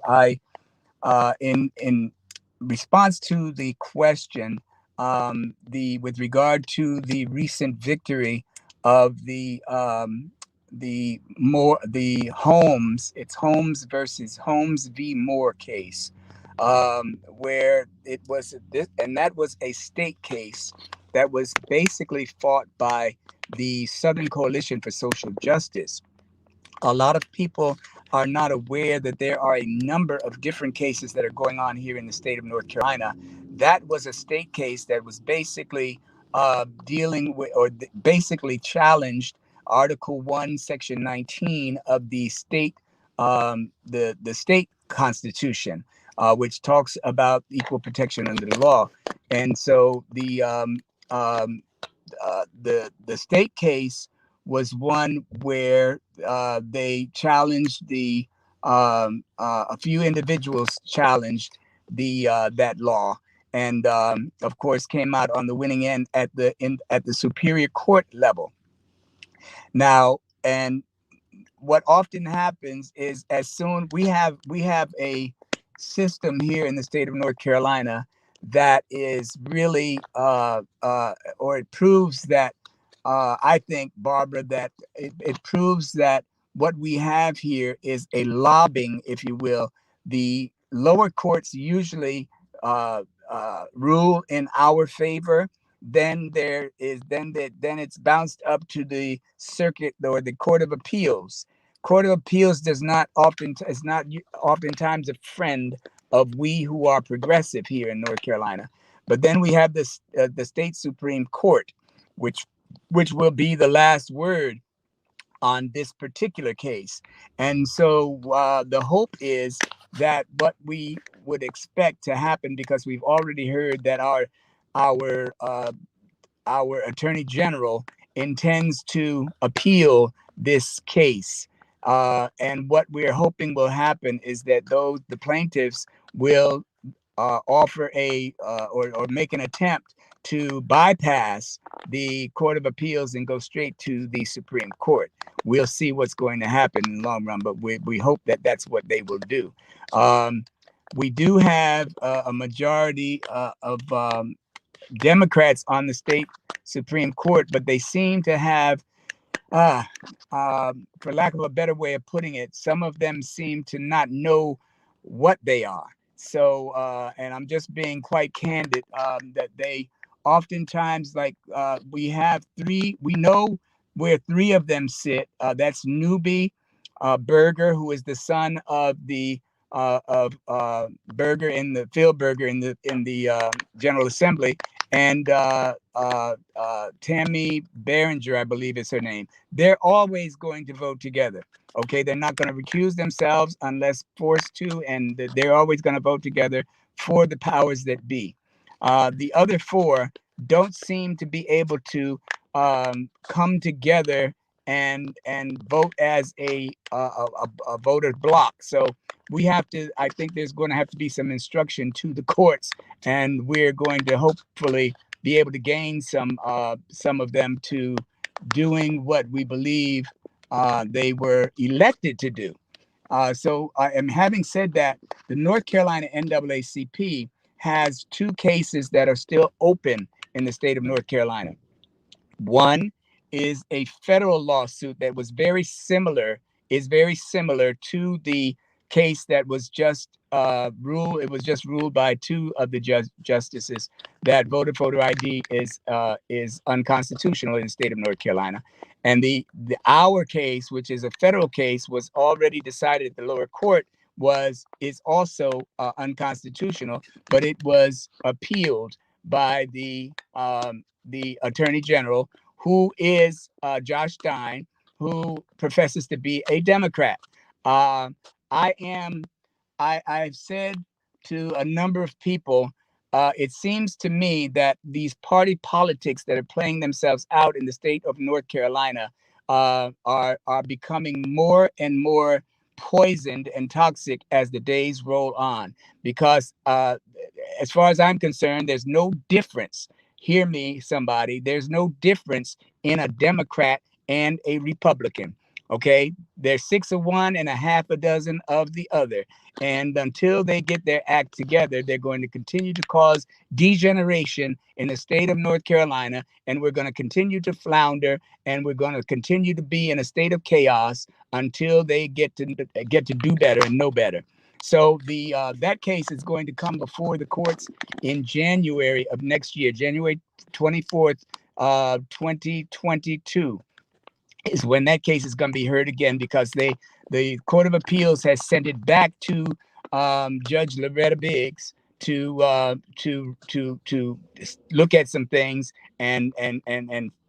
In response to the question, with regard to the recent victory of the Holmes, it's Holmes versus Holmes v. Moore case, where it was this, and that was a state case that was basically fought by the Southern Coalition for Social Justice. A lot of people are not aware that there are a number of different cases that are going on here in the state of North Carolina. That was a state case that was basically dealing with, or basically challenged Article 1, Section 19 of the state, the state constitution, which talks about equal protection under the law. And so the state case was one where they challenged a few individuals challenged that law, and of course came out on the winning end at the Superior Court level. Now, and what often happens is, as soon we have a system here in the state of North Carolina that is really or it proves that I think, Barbara, that it proves that what we have here is a lobbying, if you will. The lower courts usually rule in our favor. Then then it's bounced up to the circuit or the Court of Appeals. Court of Appeals is not oftentimes a friend of we who are progressive here in North Carolina. But then we have this the state Supreme Court, which will be the last word on this particular case. And so the hope is that what we would expect to happen, because we've already heard that our Attorney General intends to appeal this case. And what we're hoping will happen is that the plaintiffs will offer or make an attempt to bypass the Court of Appeals and go straight to the Supreme Court. We'll see what's going to happen in the long run, but we hope that that's what they will do. We do have a majority of Democrats on the state Supreme Court, but they seem to have, for lack of a better way of putting it, some of them seem to not know what they are. So, and I'm just being quite candid, that they oftentimes, like, we know where three of them sit. That's Newby Berger, who is the son of the Berger Phil Berger in the General Assembly, and Tammy Berenger, I believe is her name. They're always going to vote together. Okay, they're not going to recuse themselves unless forced to, and they're always going to vote together for the powers that be. The other four don't seem to be able to come together and vote as a voter block. So we have to, I think there's going to have to be some instruction to the courts, and we're going to hopefully be able to gain some of them to doing what we believe they were elected to do. So having said that, the North Carolina NAACP has two cases that are still open in the state of North Carolina. One is a federal lawsuit that was very similar to the case that was just ruled. It was just ruled by two of the justices that voter ID is unconstitutional in the state of North Carolina. And our case, which is a federal case, was already decided at the lower court is also unconstitutional, but it was appealed by the Attorney General, who is Josh Stein, who professes to be a Democrat. I've said to a number of people, it seems to me that these party politics that are playing themselves out in the state of North Carolina are becoming more and more poisoned and toxic as the days roll on. Because as far as I'm concerned, there's no difference. Hear me, somebody. There's no difference in a Democrat and a Republican. Okay, they're 6 of one and a half a dozen of the other. And until they get their act together, they're going to continue to cause degeneration in the state of North Carolina. And we're going to continue to flounder, and we're going to continue to be in a state of chaos until they get to do better and know better. So that case is going to come before the courts in January of next year, January 24th, 2022. Is when that case is going to be heard again, because the Court of Appeals has sent it back to Judge Loretta Biggs to look at some things and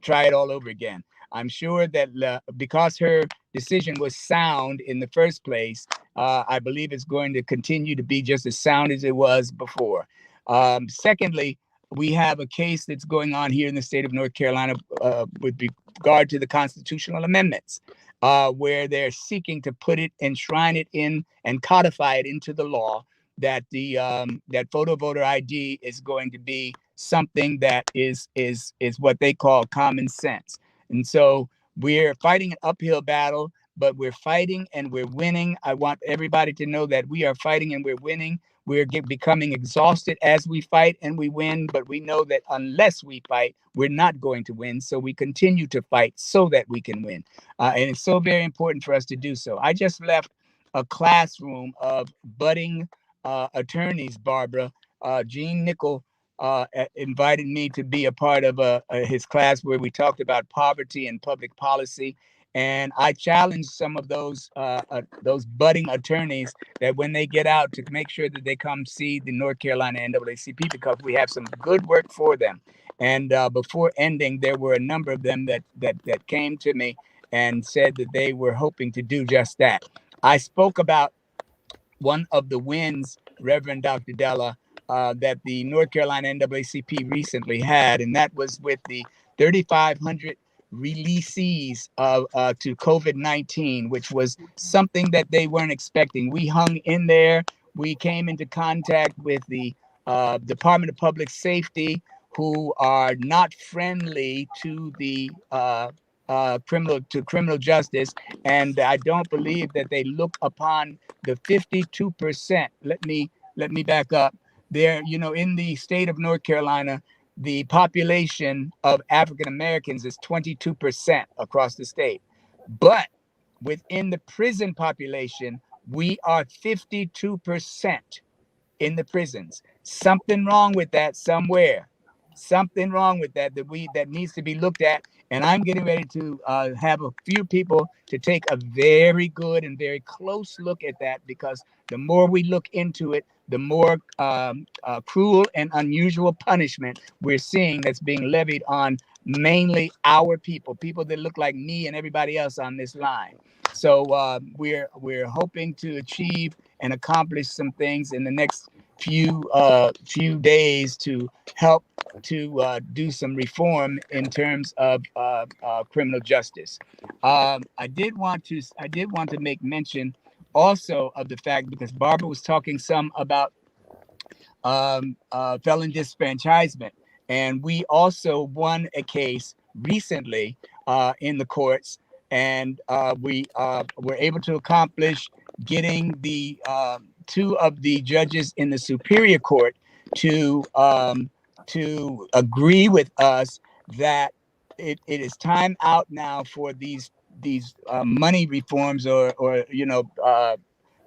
try it all over again. I'm sure that because her decision was sound in the first place, I believe it's going to continue to be just as sound as it was before. Secondly, we have a case that's going on here in the state of North Carolina with regard to the constitutional amendments, where they're seeking to put it, enshrine it in, and codify it into the law that that photo voter ID is going to be something that is what they call common sense. And so we're fighting an uphill battle, but we're fighting and we're winning. I want everybody to know that we are fighting and we're winning. We're becoming exhausted as we fight and we win, but we know that unless we fight, we're not going to win. So we continue to fight so that we can win. And it's so very important for us to do so. I just left a classroom of budding attorneys, Barbara. Gene Nickel invited me to be a part of his class where we talked about poverty and public policy. And I challenge some of those budding attorneys that when they get out, to make sure that they come see the North Carolina NAACP, because we have some good work for them. And before ending, there were a number of them that came to me and said that they were hoping to do just that. I spoke about one of the wins, Reverend Dr. Della, that the North Carolina NAACP recently had, and that was with the 3,500 releasees to COVID-19, which was something that they weren't expecting. We hung in there. We came into contact with the Department of Public Safety, who are not friendly to the criminal justice, and I don't believe that they look upon the 52%. Let me back up. There, in the state of North Carolina, the population of African Americans is 22% across the state. But within the prison population, we are 52% in the prisons. Something wrong with that somewhere. Something wrong with that needs to be looked at. And I'm getting ready to have a few people to take a very good and very close look at that, because the more we look into it, the more cruel and unusual punishment we're seeing that's being levied on mainly our people that look like me and everybody else on this line. So we're hoping to achieve and accomplish some things in the next few days to help to do some reform in terms of criminal justice. I did want to make mention also of the fact, because Barbara was talking some about felon disfranchisement, and we also won a case recently in the courts, and we were able to accomplish getting the two of the judges in the Superior Court to agree with us that it is time out now for these money reforms, or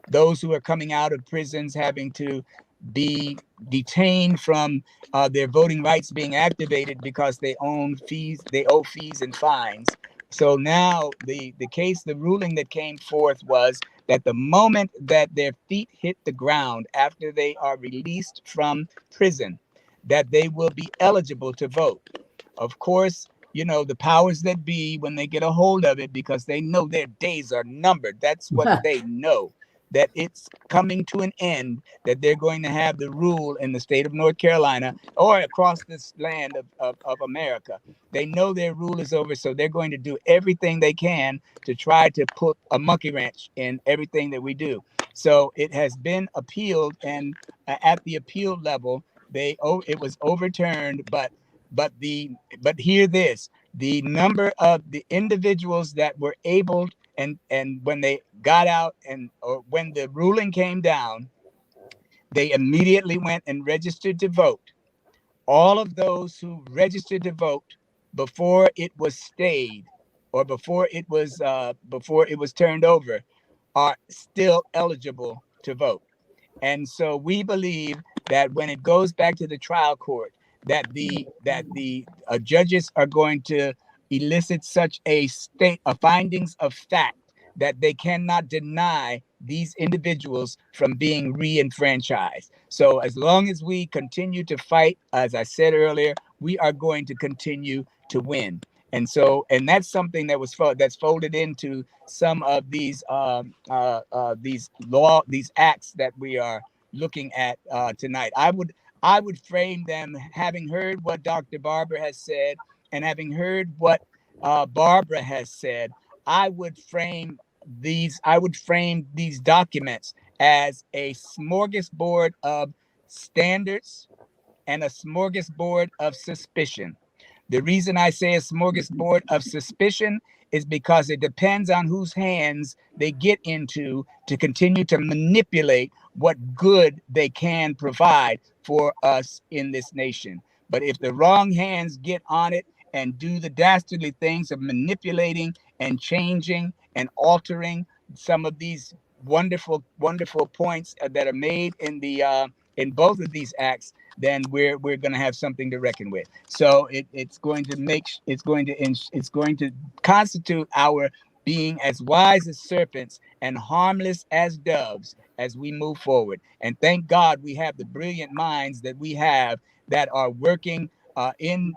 those who are coming out of prisons having to be detained from their voting rights being activated because they owe fees and fines. So now the ruling that came forth was that the moment that their feet hit the ground after they are released from prison, that they will be eligible to vote. Of course, the powers that be, when they get a hold of it, because they know their days are numbered, that's what they know, that it's coming to an end, that they're going to have the rule in the state of North Carolina or across this land of America. They know their rule is over, so they're going to do everything they can to try to put a monkey wrench in everything that we do. So it has been appealed, and at the appeal level, it was overturned, but hear this: the number of the individuals that were able, and when they got out, or when the ruling came down, they immediately went and registered to vote. All of those who registered to vote before it was stayed, or before it was turned over, are still eligible to vote. And so we believe that when it goes back to the trial court, that the judges are going to elicit such a findings of fact that they cannot deny these individuals from being re-enfranchised. So as long as we continue to fight, as I said earlier, we are going to continue to win. And that's something that's folded into some of these acts that we are looking at tonight. I would frame them, having heard what Dr. Barber has said and having heard what Barbara has said. I would frame these documents as a smorgasbord of standards and a smorgasbord of suspicion. The reason I say a smorgasbord of suspicion is because it depends on whose hands they get into to continue to manipulate what good they can provide for us in this nation. But if the wrong hands get on it and do the dastardly things of manipulating and changing and altering some of these wonderful, wonderful points that are made in both of these acts, then we're going to have something to reckon with. So it's going to constitute our being as wise as serpents and harmless as doves as we move forward. And thank God we have the brilliant minds that we have that are working in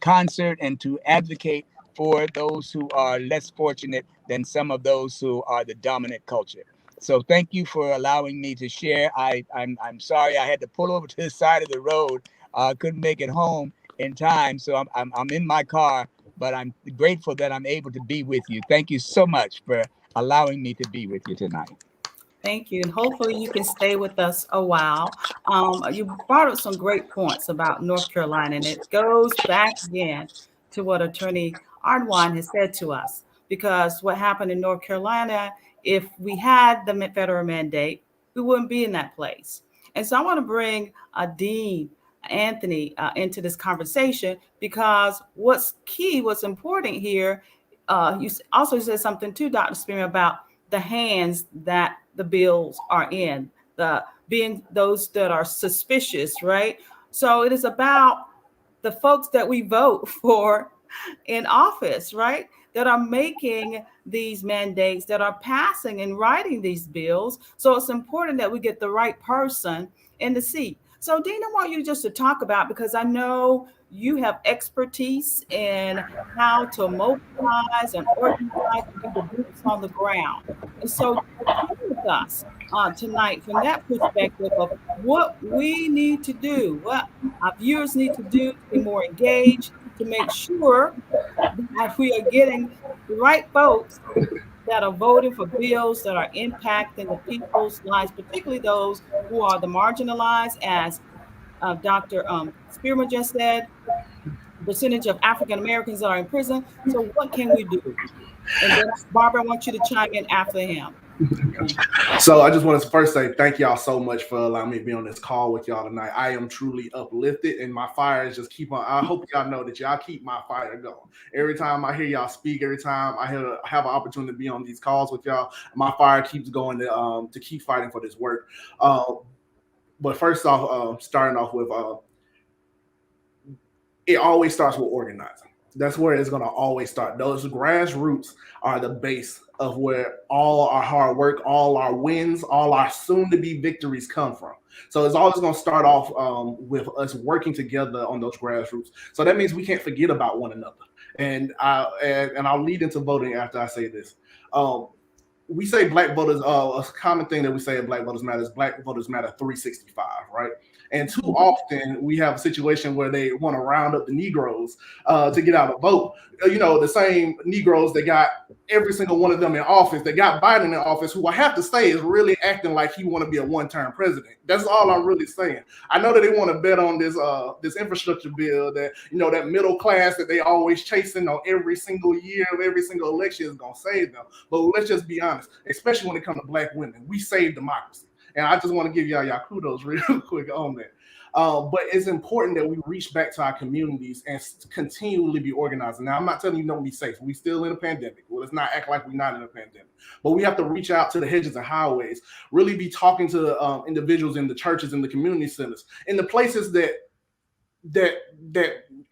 concert and to advocate for those who are less fortunate than some of those who are the dominant culture. So thank you for allowing me to share. I'm sorry I had to pull over to the side of the road. Couldn't make it home in time, so I'm in my car. But I'm grateful that I'm able to be with you. Thank you so much for allowing me to be with you tonight. Thank you, and hopefully you can stay with us a while. You brought up some great points about North Carolina, and it goes back again to what Attorney Ardoin has said to us. Because what happened in North Carolina, if we had the federal mandate, we wouldn't be in that place. And so I want to bring Dean Anthony into this conversation, because what's key, what's important here, you also said something too, Dr. Spearman, about the hands that the bills are in, being those that are suspicious, right? So it is about the folks that we vote for in office, right? That are making these mandates, that are passing and writing these bills. So it's important that we get the right person in the seat. So Dean, I want you just to talk about, because I know you have expertise in how to mobilize and organize and get the boots on the ground. And so share with us tonight from that perspective of what we need to do, what our viewers need to do to be more engaged, to make sure that we are getting the right folks that are voting for bills that are impacting the people's lives, particularly those who are the marginalized, as Dr. Spearman just said, percentage of African Americans are in prison. So what can we do? And then Barbara, I want you to chime in after him. So I just want to first say thank y'all so much for allowing me to be on this call with y'all tonight. I am truly uplifted, and my fire is just keep on. I hope y'all know that y'all keep my fire going. Every time I hear y'all speak, every time I have an opportunity to be on these calls with y'all, my fire keeps going to keep fighting for this work. But first off, starting off with, it always starts with organizing. That's where it's going to always start. Those grassroots are the base of where all our hard work, all our wins, all our soon-to-be victories come from. So it's always going to start off with us working together on those grassroots. So that means we can't forget about one another. And I'll lead into voting after I say this. We say Black voters, a common thing that we say at Black Voters Matter is Black Voters Matter 365, right? And too often we have a situation where they want to round up the Negroes to get out a vote. You know, the same Negroes that got every single one of them in office, that got Biden in office, who I have to say is really acting like he want to be a one-term president. That's all I'm really saying. I know that they want to bet on this infrastructure bill, that, you know, that middle class that they always chasing on every single year of every single election is going to save them. But let's just be honest, especially when it comes to Black women, we save democracy. And I just want to give y'all kudos real quick on that. But it's important that we reach back to our communities and continually be organizing. Now, I'm not telling you don't be safe. We still in a pandemic. Well, let's not act like we're not in a pandemic. But we have to reach out to the hedges and highways, really be talking to individuals in the churches, in the community centers, in the places that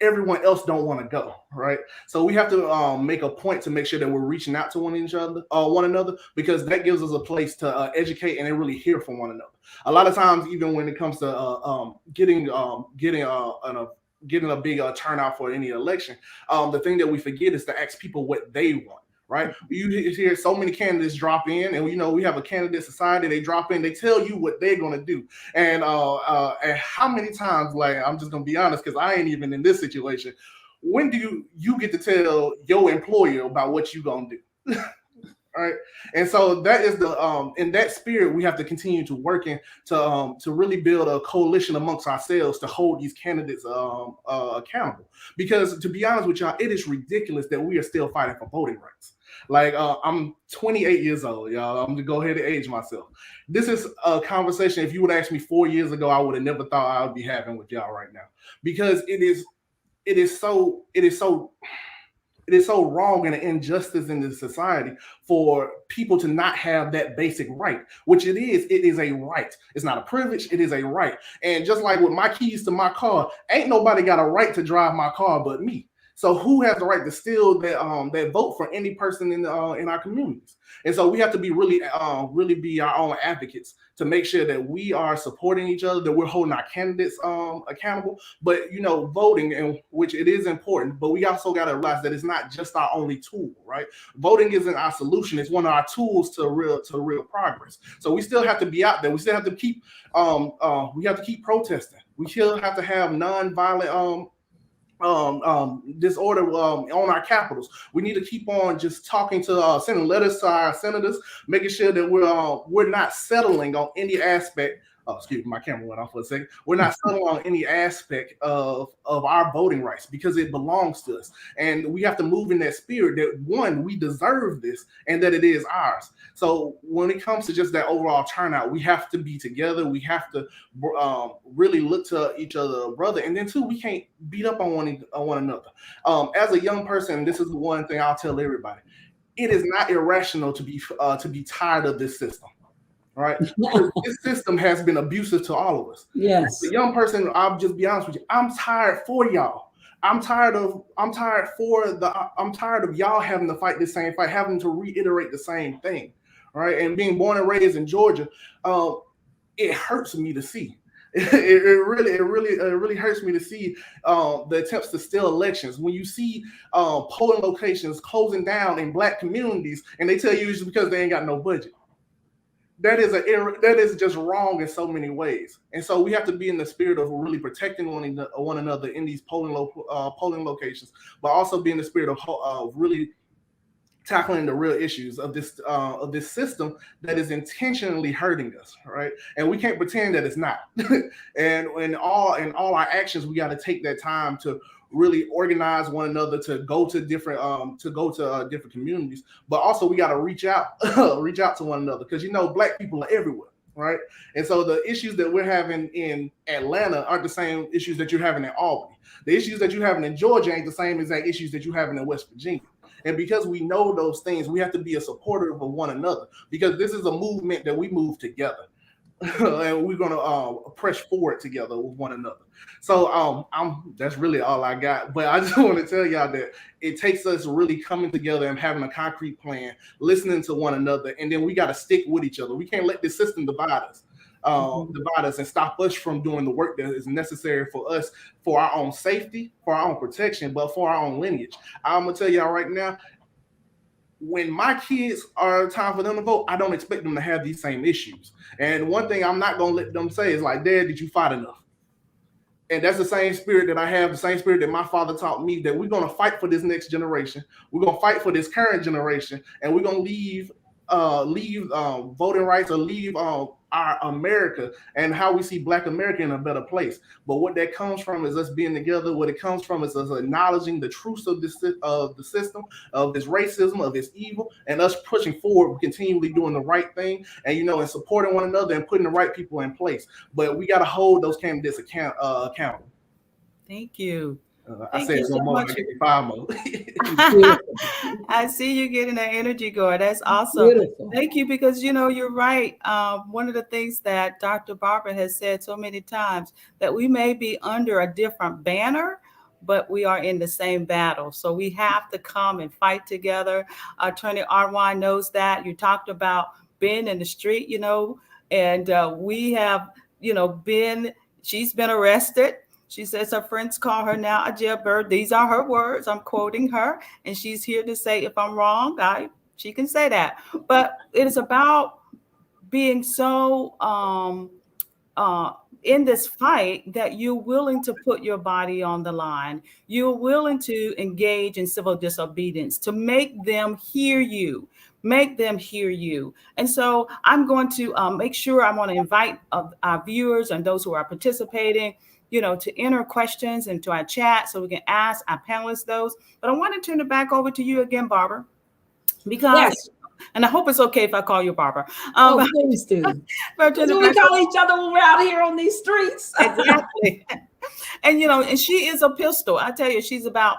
everyone else don't want to go, right? So we have to make a point to make sure that we're reaching out to one another, because that gives us a place to educate and then really hear from one another. A lot of times, even when it comes to getting a big turnout for any election, the thing that we forget is to ask people what they want. Right? You hear so many candidates drop in, and we have a candidate society. They drop in, they tell you what they're gonna do, and how many times, like, I'm just gonna be honest, because I ain't even in this situation. When do you get to tell your employer about what you gonna do? Right? And so that is in that spirit, we have to continue to work to really build a coalition amongst ourselves to hold these candidates accountable. Because to be honest with y'all, it is ridiculous that we are still fighting for voting rights. Like, I'm 28 years old, y'all. I'm gonna go ahead and age myself. This is a conversation, if you would ask me 4 years ago, I would have never thought I would be having with y'all right now. Because it is so wrong and an injustice in this society for people to not have that basic right, which it is a right. It's not a privilege, it is a right. And just like with my keys to my car, ain't nobody got a right to drive my car but me. So who has the right to steal that vote for any person in our communities? And so we have to be really be our own advocates to make sure that we are supporting each other, that we're holding our candidates accountable. But voting, and which it is important, but we also got to realize that it's not just our only tool, right? Voting isn't our solution; it's one of our tools to real progress. So we still have to be out there. We still have to keep protesting. We still have to have nonviolent disorder on our capitals. We need to keep on just talking to sending letters to our senators, making sure that we're not settling on any aspect. Oh, excuse me, my camera went off for a second. We're not settling on any aspect of our voting rights, because it belongs to us. And we have to move in that spirit that, one, we deserve this and that it is ours. So when it comes to just that overall turnout, we have to be together. We have to really look to each other, brother. And then, two, we can't beat up on one another. As a young person, this is the one thing I'll tell everybody. It is not irrational to be tired of this system. Right? This system has been abusive to all of us. Yes. The young person, I'll just be honest with you, I'm tired for y'all. I'm tired of y'all having to fight the same fight, having to reiterate the same thing. Right? And being born and raised in Georgia, it hurts me to see. It really hurts me to see the attempts to steal elections. When you see polling locations closing down in Black communities, and they tell you it's because they ain't got no budget. That is just wrong in so many ways. And so we have to be in the spirit of really protecting one another in these polling locations, but also be in the spirit of really tackling the real issues of this system that is intentionally hurting us, right? And we can't pretend that it's not. And in all our actions, we got to take that time to really organize one another, to go to different communities, but also we got to reach out to one another, because Black people are everywhere, right? And so the issues that we're having in Atlanta aren't the same issues that you're having in Albany. The issues that you're having in Georgia ain't the same exact issues that you're having in West Virginia. And because we know those things, we have to be a supporter of one another, because this is a movement that we move together. and we're gonna press forward together with one another. So that's really all I got. But I just want to tell y'all that it takes us really coming together and having a concrete plan, listening to one another, and then we got to stick with each other. We can't let this system divide us. And stop us from doing the work that is necessary for us, for our own safety, for our own protection, but for our own lineage. I'm gonna tell y'all right now, when my kids are time for them to vote, I don't expect them to have these same issues. And one thing I'm not gonna let them say is like, Dad, did you fight enough? And that's the same spirit that I have, the same spirit that my father taught me, that we're gonna fight for this next generation. We're gonna fight for this current generation, and we're gonna leave voting rights, or leave our America and how we see Black America in a better place. But what that comes from is us being together. What it comes from is us acknowledging the truths of this, of the system, of this racism, of this evil, and us pushing forward, continually doing the right thing, and and supporting one another and putting the right people in place. But we got to hold those candidates accountable. Thank you. I said one more. I get 5 more. I see you getting that energy going. That's awesome. Beautiful. Thank you, because you're right. One of the things that Dr. Barbara has said so many times, that we may be under a different banner, but we are in the same battle. So we have to come and fight together. Attorney Arwan knows that. You talked about being in the street, and we have, she's been arrested. She says her friends call her now a jailbird. These are her words. I'm quoting her. And she's here to say, if I'm wrong, she can say that. But it is about being so in this fight that you're willing to put your body on the line. You're willing to engage in civil disobedience, to make them hear you. Make them hear you. And so I'm going to make sure I want to invite our viewers and those who are participating, to enter questions into our chat so we can ask our panelists those. But I want to turn it back over to you again, Barbara, because, yes. And I hope it's okay if I call you Barbara. Please do. Do we call each other when we're out here on these streets? Exactly. And, and she is a pistol. I tell you, she's about,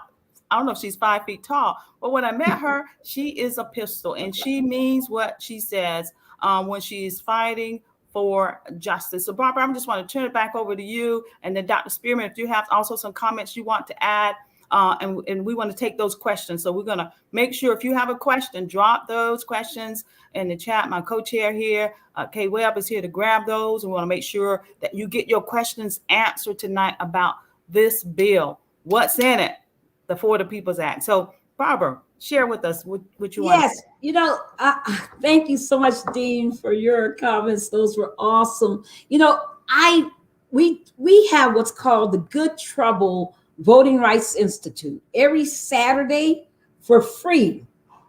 I don't know if she's 5 feet tall, but when I met her, she is a pistol, and she means what she says when she's fighting for justice. So Barbara, I just want to turn it back over to you, and then Dr. Spearman, if you have also some comments you want to add, and we want to take those questions. So we're going to make sure if you have a question, drop those questions in the chat. My co-chair here, Kay Webb, is here to grab those. And we want to make sure that you get your questions answered tonight about this bill. What's in it? The For the People's Act. So Barbara, share with us what you want to say. Yes, thank you so much, Dean, for your comments. Those were awesome. We have what's called the Good Trouble Voting Rights Institute every Saturday for free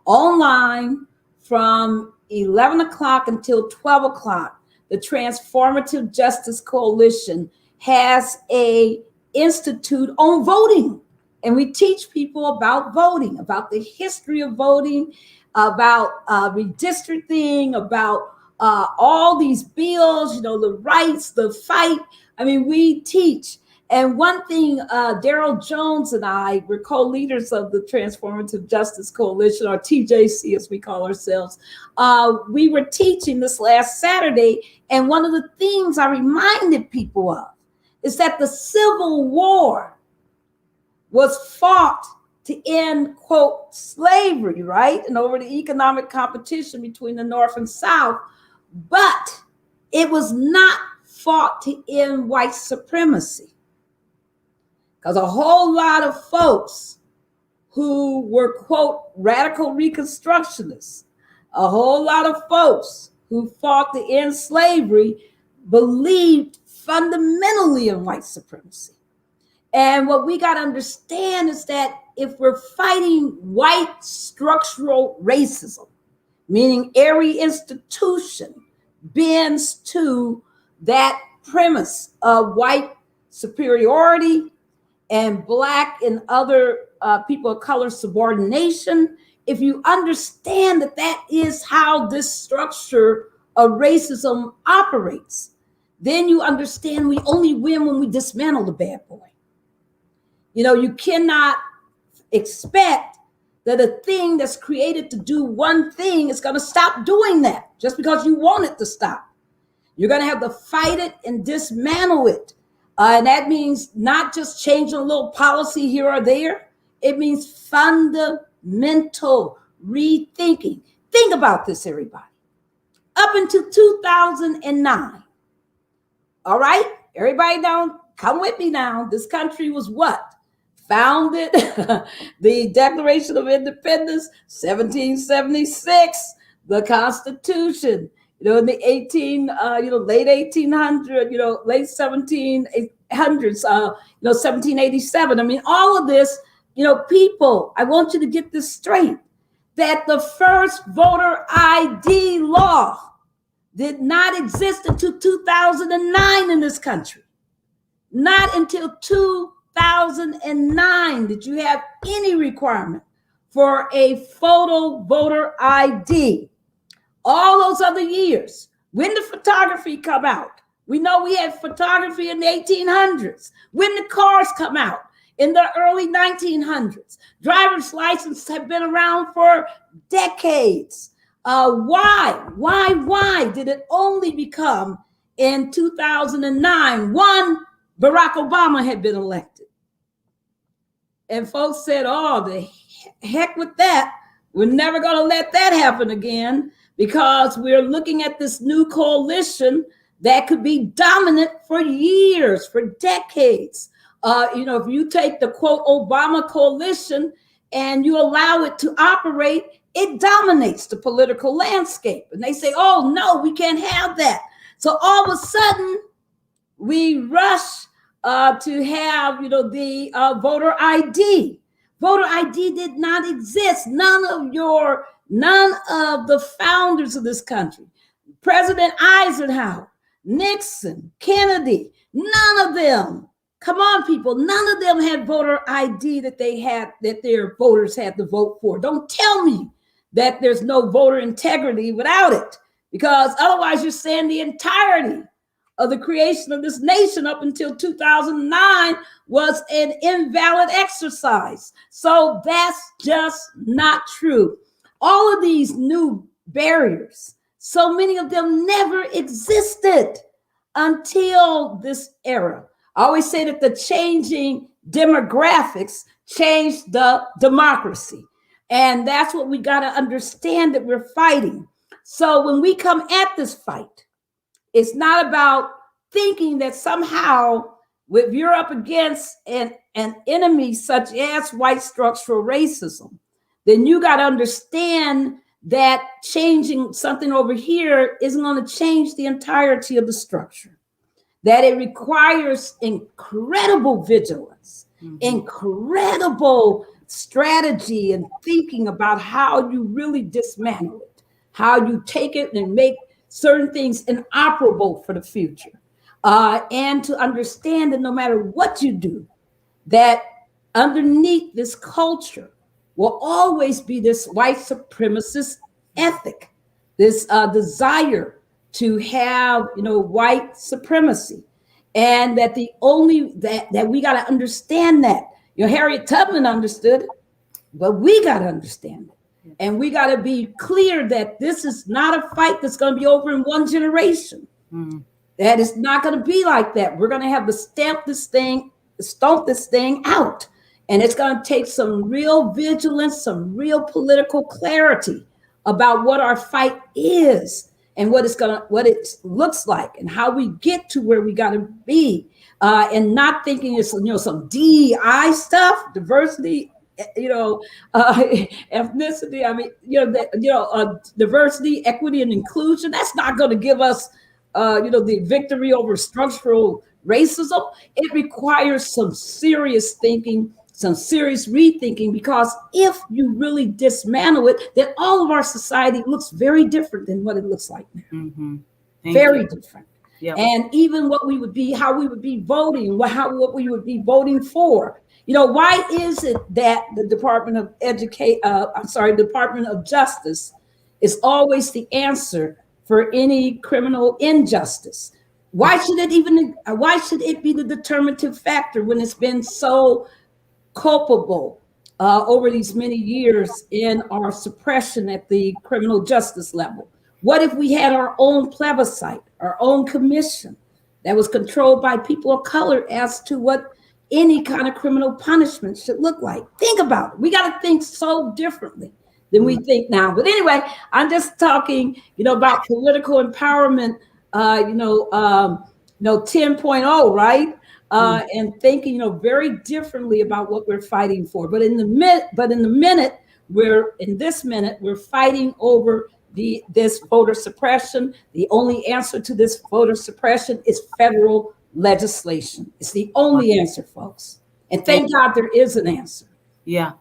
online from 11 o'clock until 12 o'clock. The Transformative Justice Coalition has a institute on voting. And we teach people about voting, about the history of voting, about redistricting, about all these bills, the rights, the fight. I mean, we teach. And one thing, Daryl Jones and I, we're co-leaders of the Transformative Justice Coalition, or TJC as we call ourselves. We were teaching this last Saturday, and one of the things I reminded people of is that the Civil War was fought to end, quote, slavery, right? And over the economic competition between the North and South. But it was not fought to end white supremacy. Because a whole lot of folks who were, quote, radical Reconstructionists, a whole lot of folks who fought to end slavery believed fundamentally in white supremacy. And what we got to understand is that if we're fighting white structural racism, meaning every institution bends to that premise of white superiority and Black and other people of color subordination, if you understand that that is how this structure of racism operates, then you understand we only win when we dismantle the bad boy. You cannot expect that a thing that's created to do one thing is going to stop doing that just because you want it to stop. You're going to have to fight it and dismantle it. And that means not just changing a little policy here or there. It means fundamental rethinking. Think about this, everybody. Up until 2009, all right? Everybody down, come with me now. This country was what? Founded, the Declaration of Independence, 1776, the Constitution, in the late 1800s, late 1700s, 1787. I mean, all of this, people, I want you to get this straight, that the first voter ID law did not exist until 2009 in this country. Not until 2009 did you have any requirement for a photo voter ID. All those other years, when did photography come out? We know we had photography in the 1800s. When did cars come out? In the early 1900s. Driver's licenses have been around for decades. Why did it only become in 2009? One, Barack Obama had been elected. And folks said, oh, the heck with that. We're never going to let that happen again, because we're looking at this new coalition that could be dominant for years, for decades. If you take the quote Obama coalition and you allow it to operate, it dominates the political landscape. And they say, oh, no, we can't have that. So all of a sudden, we rush to have, the voter ID. Voter ID did not exist. None of the founders of this country, President Eisenhower, Nixon, Kennedy, none of them. Come on, people. None of them had voter ID that their voters had to vote for. Don't tell me that there's no voter integrity without it, because otherwise you're saying the entirety of the creation of this nation up until 2009 was an invalid exercise. So that's just not true. All of these new barriers, so many of them never existed until this era. I always say that the changing demographics changed the democracy. And that's what we got to understand, that we're fighting. So when we come at this fight, it's not about thinking that somehow if you're up against an enemy such as white structural racism, then you got to understand that changing something over here isn't going to change the entirety of the structure. That it requires incredible vigilance, incredible strategy and thinking about how you really dismantle it, how you take it and make certain things inoperable for the future. And to understand that no matter what you do, that underneath this culture will always be this white supremacist ethic, this desire to have, white supremacy. And that the only that we got to understand that. Harriet Tubman understood it, but we got to understand it. And we got to be clear that this is not a fight that's going to be over in one generation. That it's not going to be like that. We're going to have to stomp this thing out. And it's going to take some real vigilance, some real political clarity about what our fight is and what it looks like and how we get to where we got to be. And not thinking it's, some DEI stuff, diversity, ethnicity. I mean, diversity, equity, and inclusion. That's not going to give us, the victory over structural racism. It requires some serious thinking, some serious rethinking, because if you really dismantle it, then all of our society looks very different than what it looks like now. Very different. Yep. And even what we would be, how we would be voting, what we would be voting for. Why is it that the Department of Justice is always the answer for any criminal injustice? Why should it be the determinative factor when it's been so culpable over these many years in our suppression at the criminal justice level? What if we had our own plebiscite, our own commission that was controlled by people of color as to what any kind of criminal punishment should look like? Think about it. We got to think so differently than we think now. But anyway, I'm just talking, about political empowerment, 10.0, right? And thinking, very differently about what we're fighting for. But in this minute, we're fighting over this voter suppression. The only answer to this voter suppression is federal legislation. It's the only answer, folks. And thank God there is an answer. Yeah.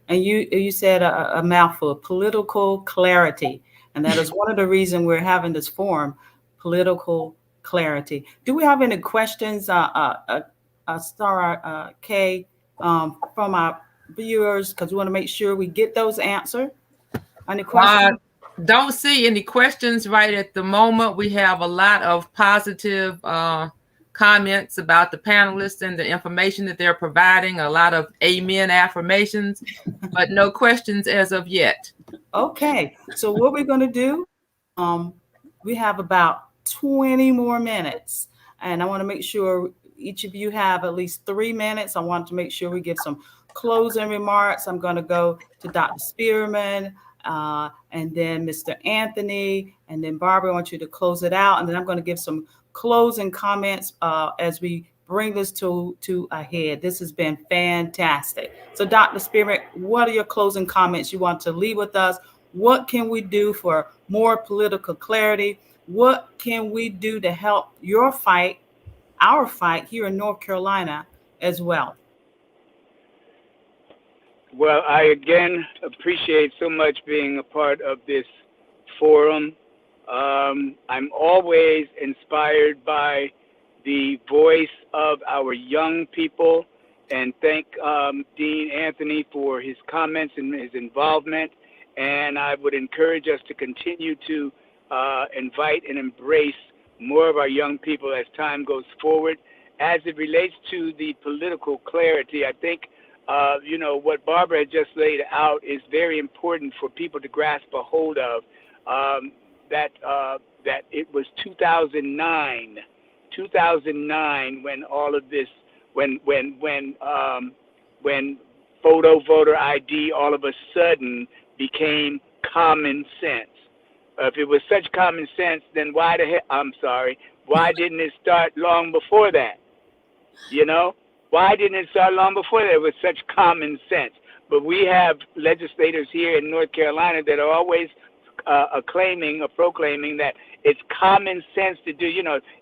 And you said a mouthful, political clarity. And that is one of the reasons we're having this forum, political clarity. Do we have any questions, Star K, from our viewers? Because we want to make sure we get those answered. Any questions? Don't see any questions right at the moment. We have a lot of positive comments about the panelists and the information that they're providing, a lot of amen affirmations, but no questions as of yet. Okay, so what we're going to do, we have about 20 more minutes, and I want to make sure each of you have at least 3 minutes. I want to make sure we give some closing remarks. I'm going to go to Dr. Spearman, and then Mr. Anthony, and then Barbara, I want you to close it out, and then I'm going to give some closing comments as we bring this to a head. This has been fantastic. So Dr. Spearman, what are your closing comments you want to leave with us? What can we do for more political clarity? What can we do to help your fight, our fight here in North Carolina as well? Well, I again appreciate so much being a part of this forum. I'm always inspired by the voice of our young people, and thank Dean Anthony for his comments and his involvement. And I would encourage us to continue to invite and embrace more of our young people as time goes forward. As it relates to the political clarity, I think what Barbara had just laid out is very important for people to grasp a hold of. That it was 2009 when all of this, when voter ID all of a sudden became common sense. If it was such common sense, then why didn't it start long before that? Why didn't it start long before that with such common sense? But we have legislators here in North Carolina that are always proclaiming that it's common sense to do.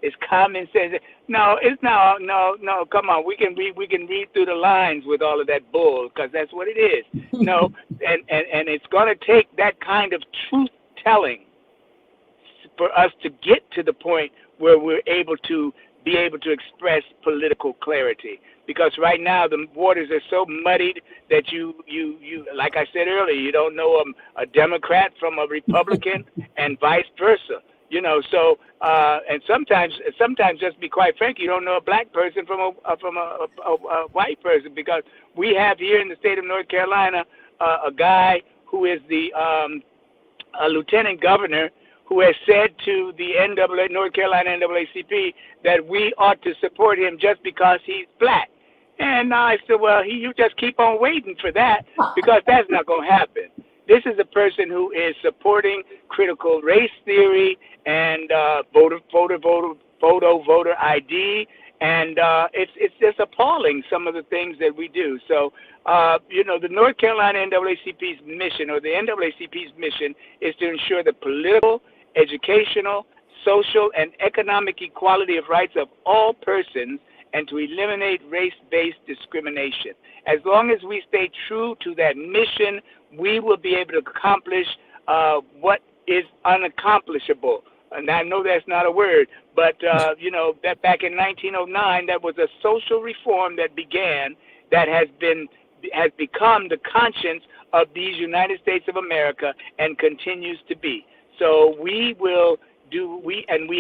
It's common sense. No, it's no. Come on, we can read through the lines with all of that bull, because that's what it is. And it's going to take that kind of truth telling for us to get to the point where we're able to express political clarity. Because right now the waters are so muddied that you like I said earlier, you don't know a Democrat from a Republican and vice versa. So and sometimes just be quite frank, you don't know a black person from a white person, because we have here in the state of North Carolina a guy who is the a lieutenant governor who has said to the North Carolina NAACP that we ought to support him just because he's black. And I said, well, you just keep on waiting for that, because that's not going to happen. This is a person who is supporting critical race theory and voter ID, and it's just appalling, some of the things that we do. So, the North Carolina NAACP's mission, or the NAACP's mission, is to ensure the political, educational, social, and economic equality of rights of all persons, and to eliminate race-based discrimination. As long as we stay true to that mission, we will be able to accomplish what is unaccomplishable. And I know that's not a word, but that back in 1909, that was a social reform that began, that has become the conscience of these United States of America and continues to be. So we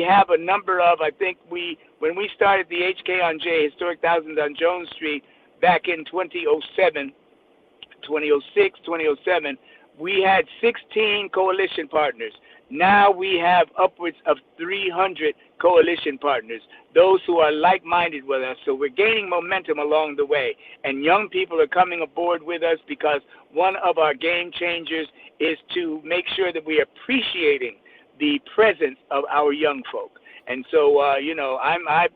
have a number of, I think when we started the HK&J, Historic Thousands on Jones Street, back in 2007, we had 16 coalition partners. Now we have upwards of 300 coalition partners, those who are like-minded with us. So we're gaining momentum along the way. And young people are coming aboard with us because one of our game changers is to make sure that we are appreciating the presence of our young folk. And so, you know, I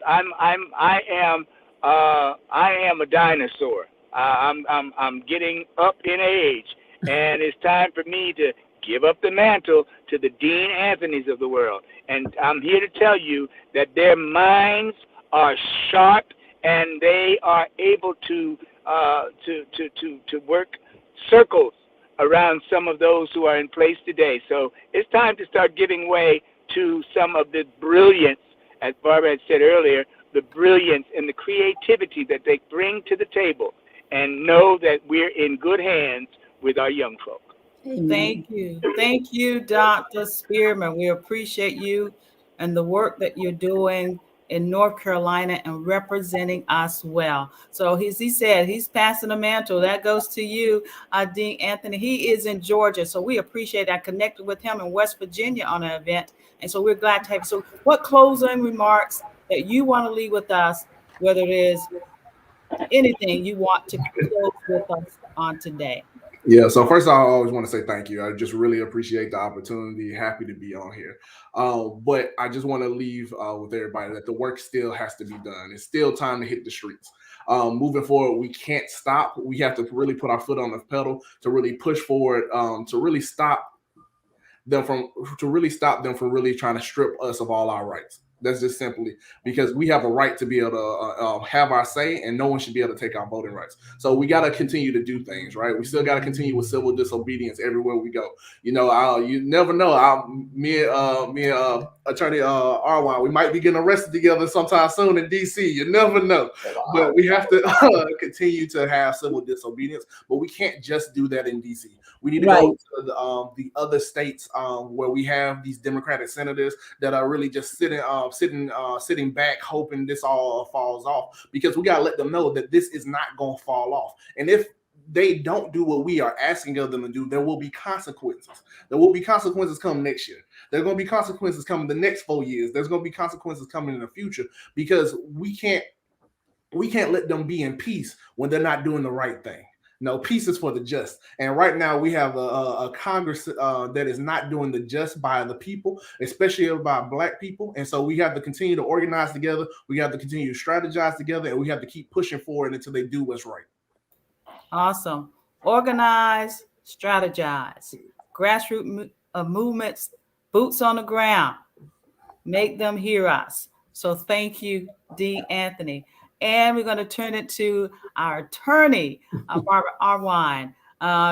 am a dinosaur. I'm getting up in age, and it's time for me to give up the mantle to the Dean Anthonys of the world. And I'm here to tell you that their minds are sharp and they are able to work circles around some of those who are in place today. So it's time to start giving way to some of the brilliance, as Barbara had said earlier, the brilliance and the creativity that they bring to the table, and know that we're in good hands with our young folk. Amen. Thank you. Thank you, Dr. Spearman. We appreciate you and the work that you're doing in North Carolina and representing us well. So as he said, he's passing the mantle. That goes to you, Dean Anthony. He is in Georgia, so we appreciate that. I connected with him in West Virginia on an event, and so we're glad to have you. So what closing remarks that you want to leave with us, whether it is anything you want to close with us on today? Yeah, so first I always want to say thank you. I just really appreciate the opportunity. Happy to be on here. But I just want to leave with everybody that the work still has to be done. It's still time to hit the streets. Moving forward, we can't stop. We have to really put our foot on the pedal to really push forward, to really stop them from really trying to strip us of all our rights. That's just simply because we have a right to be able to have our say, and no one should be able to take our voting rights. So we got to continue to do things, right? We still got to continue with civil disobedience everywhere we go. You know, you never know. Me and Attorney Arwan, we might be getting arrested together sometime soon in D.C. You never know. But we have to continue to have civil disobedience. But we can't just do that in D.C. We need to go to the other states where we have these Democratic senators that are really just sitting back, hoping this all falls off, because we gotta let them know that this is not gonna fall off. And if they don't do what we are asking of them to do, there will be consequences. There will be consequences coming next year. There's going to be consequences coming the next 4 years. There's going to be consequences coming in the future, because we can't let them be in peace when they're not doing the right thing. No, peace is for the just. And right now we have a Congress that is not doing the just by the people, especially by Black people. And so we have to continue to organize together. We have to continue to strategize together, and we have to keep pushing forward until they do what's right. Awesome. Organize, strategize, grassroots movements, boots on the ground, make them hear us. So thank you, Dean Anthony. And we're going to turn it to our attorney, Barbara Arwan,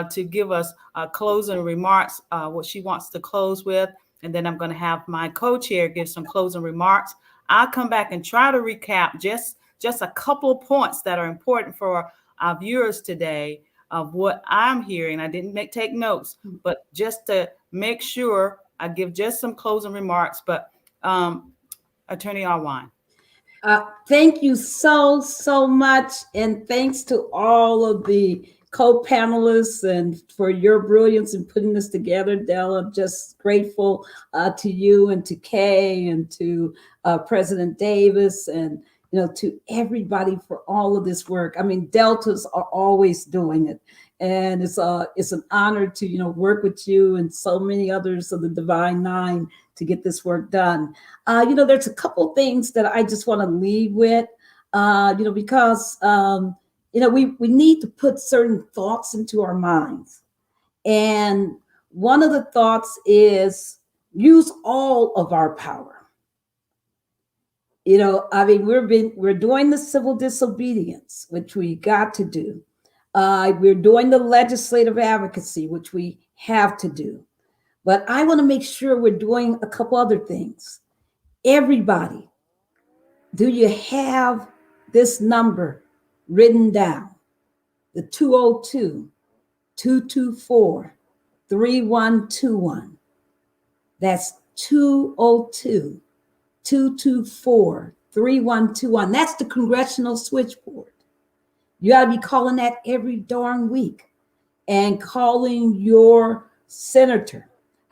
to give us closing remarks, what she wants to close with. And then I'm going to have my co-chair give some closing remarks. I'll come back and try to recap just a couple of points that are important for our viewers today of what I'm hearing. I didn't take notes, but just to make sure I give just some closing remarks. But Attorney Arwan. Thank you so much. And thanks to all of the co-panelists and for your brilliance in putting this together, Della. Just grateful to you and to Kay and to President Davis and to everybody for all of this work. I mean, Deltas are always doing it. And it's an honor to, work with you and so many others of the Divine Nine to get this work done. There's a couple things that I just want to leave with, because, we need to put certain thoughts into our minds. And one of the thoughts is use all of our power. We're doing the civil disobedience, which we got to do. We're doing the legislative advocacy, which we have to do. But I want to make sure we're doing a couple other things. Everybody, do you have this number written down? The 202-224-3121. That's 202-224-3121. That's the congressional switchboard. You got to be calling that every darn week and calling your senator.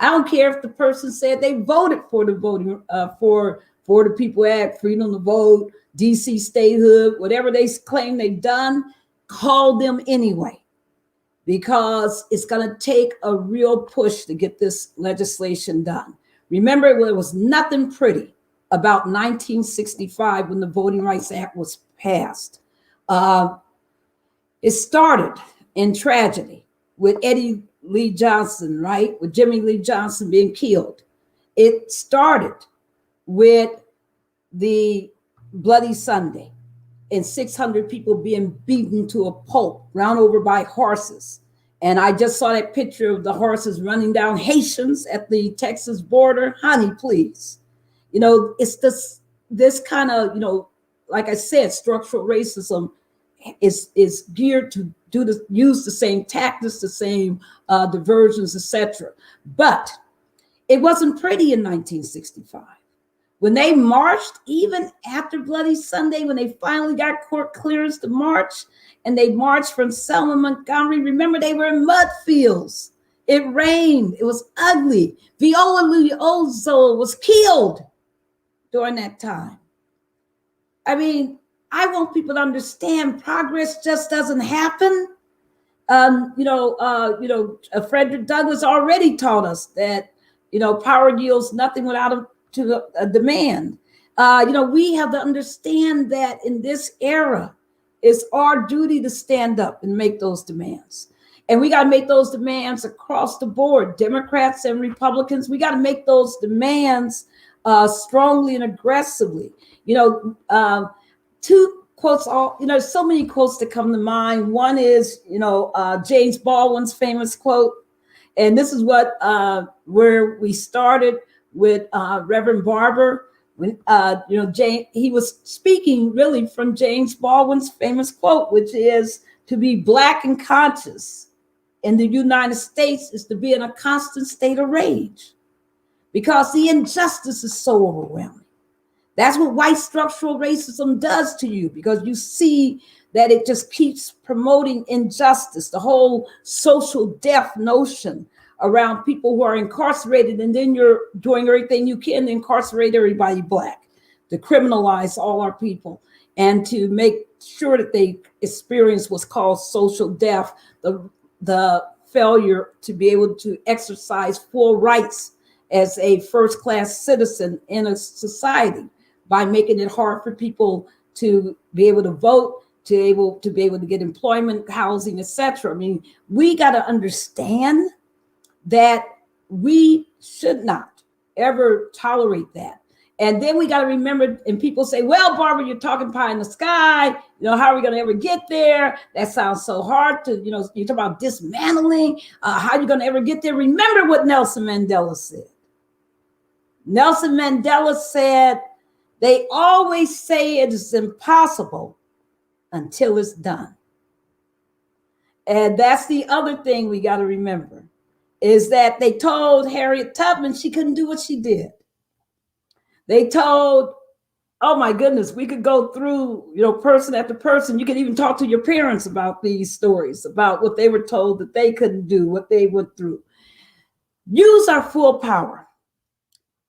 I don't care if the person said they voted for the voting for the People Act, freedom to vote, DC statehood, whatever they claim they've done, call them anyway, because it's going to take a real push to get this legislation done. Remember, there was nothing pretty about 1965 when the Voting Rights Act was passed. It started in tragedy with Eddie Lee Johnson, right? With Jimmy Lee Johnson being killed. It started with the Bloody Sunday and 600 people being beaten to a pulp, run over by horses. And I just saw that picture of the horses running down Haitians at the Texas border. Honey, please. You know, it's this kind of, you know, like I said, structural racism is geared to use the same tactics, the same diversions, etc. But it wasn't pretty in 1965. When they marched, even after Bloody Sunday, when they finally got court clearance to march, and they marched from Selma, Montgomery, remember they were in mud fields. It rained. It was ugly. Viola Liuzzo was killed during that time. I mean, I want people to understand progress just doesn't happen. Frederick Douglass already taught us that, you know, power yields nothing without a demand. We have to understand that in this era, it's our duty to stand up and make those demands. And we got to make those demands across the board, Democrats and Republicans. We got to make those demands strongly and aggressively. Two quotes, so many quotes that come to mind. One is, James Baldwin's famous quote. And this is where we started with Reverend Barber. When he was speaking really from James Baldwin's famous quote, which is, to be Black and conscious in the United States is to be in a constant state of rage, because the injustice is so overwhelming. That's what white structural racism does to you, because you see that it just keeps promoting injustice, the whole social death notion around people who are incarcerated, and then you're doing everything you can to incarcerate everybody Black, to criminalize all our people, and to make sure that they experience what's called social death, the failure to be able to exercise full rights as a first-class citizen in a society, by making it hard for people to be able to vote, to be able to get employment, housing, etc. I mean, we got to understand that we should not ever tolerate that. And then we got to remember, and people say, well, Barbara, you're talking pie in the sky. How are we going to ever get there? That sounds so hard to, you talk about dismantling. How are you going to ever get there? Remember what Nelson Mandela said. Nelson Mandela said, they always say it is impossible until it's done. And that's the other thing we got to remember, is that they told Harriet Tubman she couldn't do what she did. They told, oh my goodness, we could go through, person after person. You could even talk to your parents about these stories, about what they were told that they couldn't do, what they went through. Use our full power,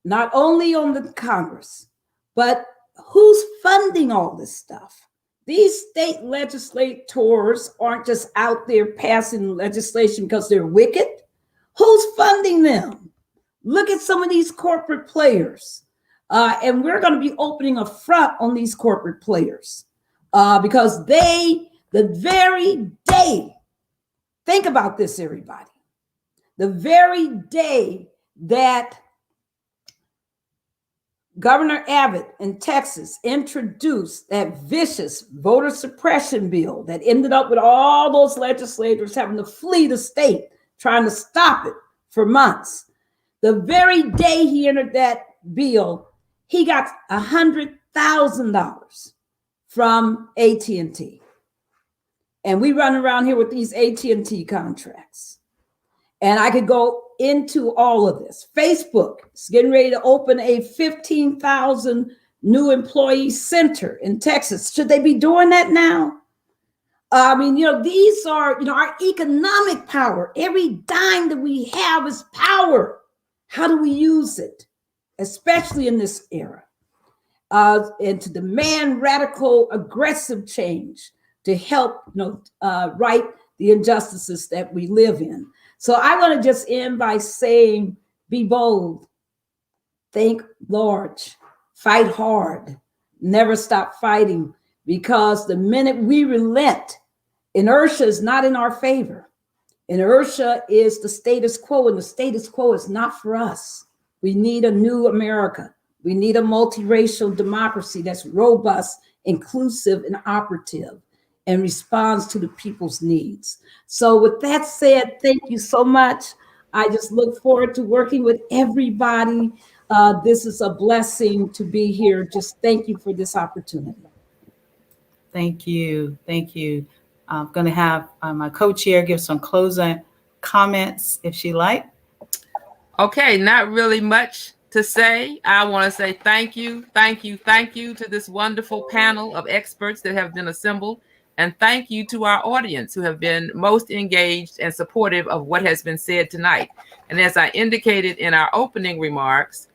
not only on the Congress, but who's funding all this stuff? These state legislators aren't just out there passing legislation because they're wicked. Who's funding them? Look at some of these corporate players. And we're going to be opening a front on these corporate players because the very day, think about this, everybody, the very day that Governor Abbott in Texas introduced that vicious voter suppression bill that ended up with all those legislators having to flee the state, trying to stop it for months. The very day he entered that bill, he got $100,000 from AT&T. And we run around here with these AT&T contracts. And I could go into all of this. Facebook is getting ready to open a 15,000 new employee center in Texas. Should they be doing that now? These are, our economic power. Every dime that we have is power. How do we use it, especially in this era? And to demand radical, aggressive change to help right the injustices that we live in. So I want to just end by saying, be bold, think large, fight hard, never stop fighting, because the minute we relent, inertia is not in our favor. Inertia is the status quo, and the status quo is not for us. We need a new America. We need a multiracial democracy that's robust, inclusive, and operative, and responds to the people's needs. So with that said, thank you so much. I just look forward to working with everybody. This is a blessing to be here. Just thank you for this opportunity. Thank you. Thank you. I'm going to have my co-chair give some closing comments if she like. Okay, not really much to say. I want to say thank you to this wonderful panel of experts that have been assembled. And thank you to our audience who have been most engaged and supportive of what has been said tonight. And as I indicated in our opening remarks,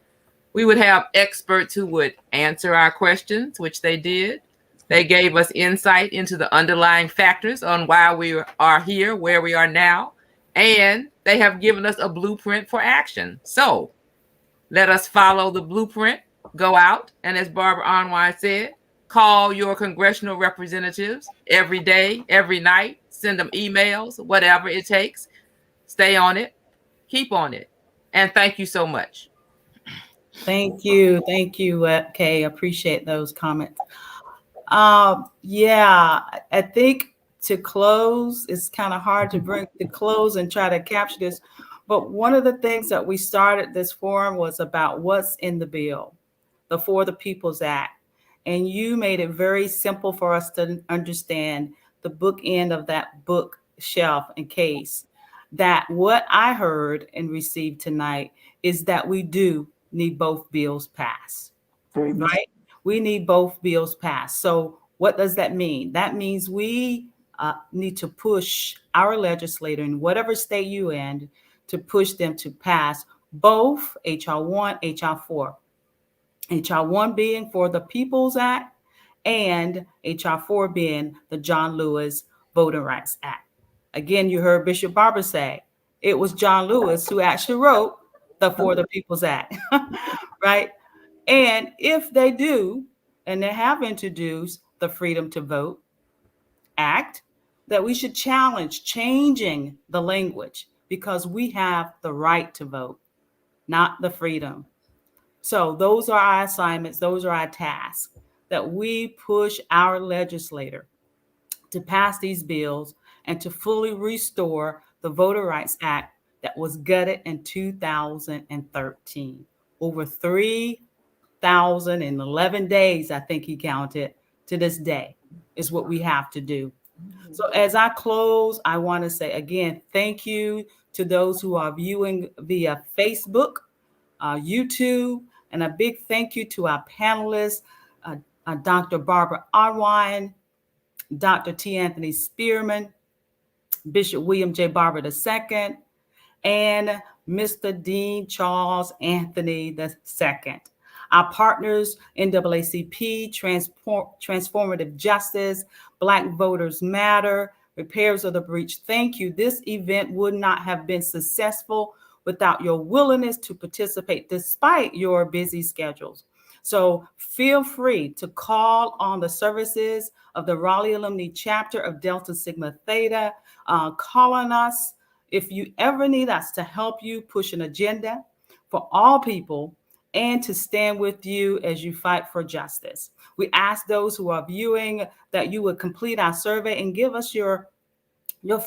we would have experts who would answer our questions, which they did. They gave us insight into the underlying factors on why we are here, where we are now, and they have given us a blueprint for action. So let us follow the blueprint, go out, and as Barbara Arnwine said, call your congressional representatives every day, every night, send them emails, whatever it takes. Stay on it, keep on it, and thank you so much. Thank you, Kay. Appreciate those comments. Yeah, I think to close, it's kind of hard to bring the close and try to capture this. But one of the things that we started this forum was about what's in the bill, the For the People's Act. And you made it very simple for us to understand the bookend of that bookshelf in case that what I heard and received tonight is that we do need both bills passed, right? We need both bills passed. So what does that mean? That means we need to push our legislator in whatever state you're in to push them to pass both HR 1, HR 4. HR 1 being For the People's Act and HR 4 being the John Lewis Voting Rights Act. Again, you heard Bishop Barber say it was John Lewis who actually wrote the For the People's Act, right? And if they do, and they have introduced the Freedom to Vote Act, that we should challenge changing the language because we have the right to vote, not the freedom. So those are our assignments. Those are our tasks, that we push our legislator to pass these bills and to fully restore the Voter Rights Act that was gutted in 2013. Over 3,011 days, I think he counted, to this day is what we have to do. So as I close, I want to say again, thank you to those who are viewing via Facebook, YouTube, and a big thank you to our panelists, Dr. Barbara Arnwine, Dr. T. Anthony Spearman, Bishop William J. Barber II, and Mr. Dean Charles Anthony II. Our partners, NAACP, Transformative Justice, Black Voters Matter, Repairs of the Breach. Thank you. This event would not have been successful without your willingness to participate despite your busy schedules. So feel free to call on the services of the Raleigh Alumni Chapter of Delta Sigma Theta. Call on us if you ever need us to help you push an agenda for all people and to stand with you as you fight for justice. We ask those who are viewing that you would complete our survey and give us your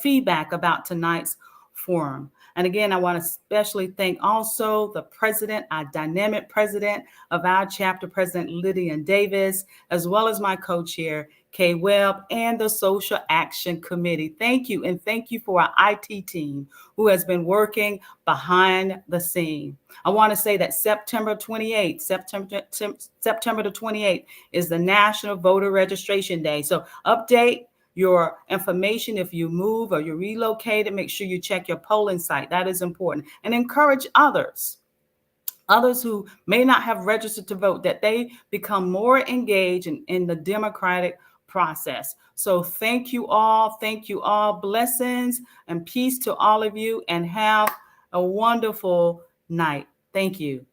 feedback about tonight's forum. And again, I want to especially thank also the president, our dynamic president of our chapter, President Lydian Davis, as well as my co-chair, Kay Webb, and the Social Action Committee. Thank you. And thank you for our IT team who has been working behind the scene. I want to say that September the 28th is the National Voter Registration Day. So update your information. If you move or you're relocated, make sure you check your polling site. That is important. And encourage others others who may not have registered to vote, that they become more engaged in the democratic process. So thank you all. Thank you all. Blessings and peace to all of you, and have a wonderful night. Thank you.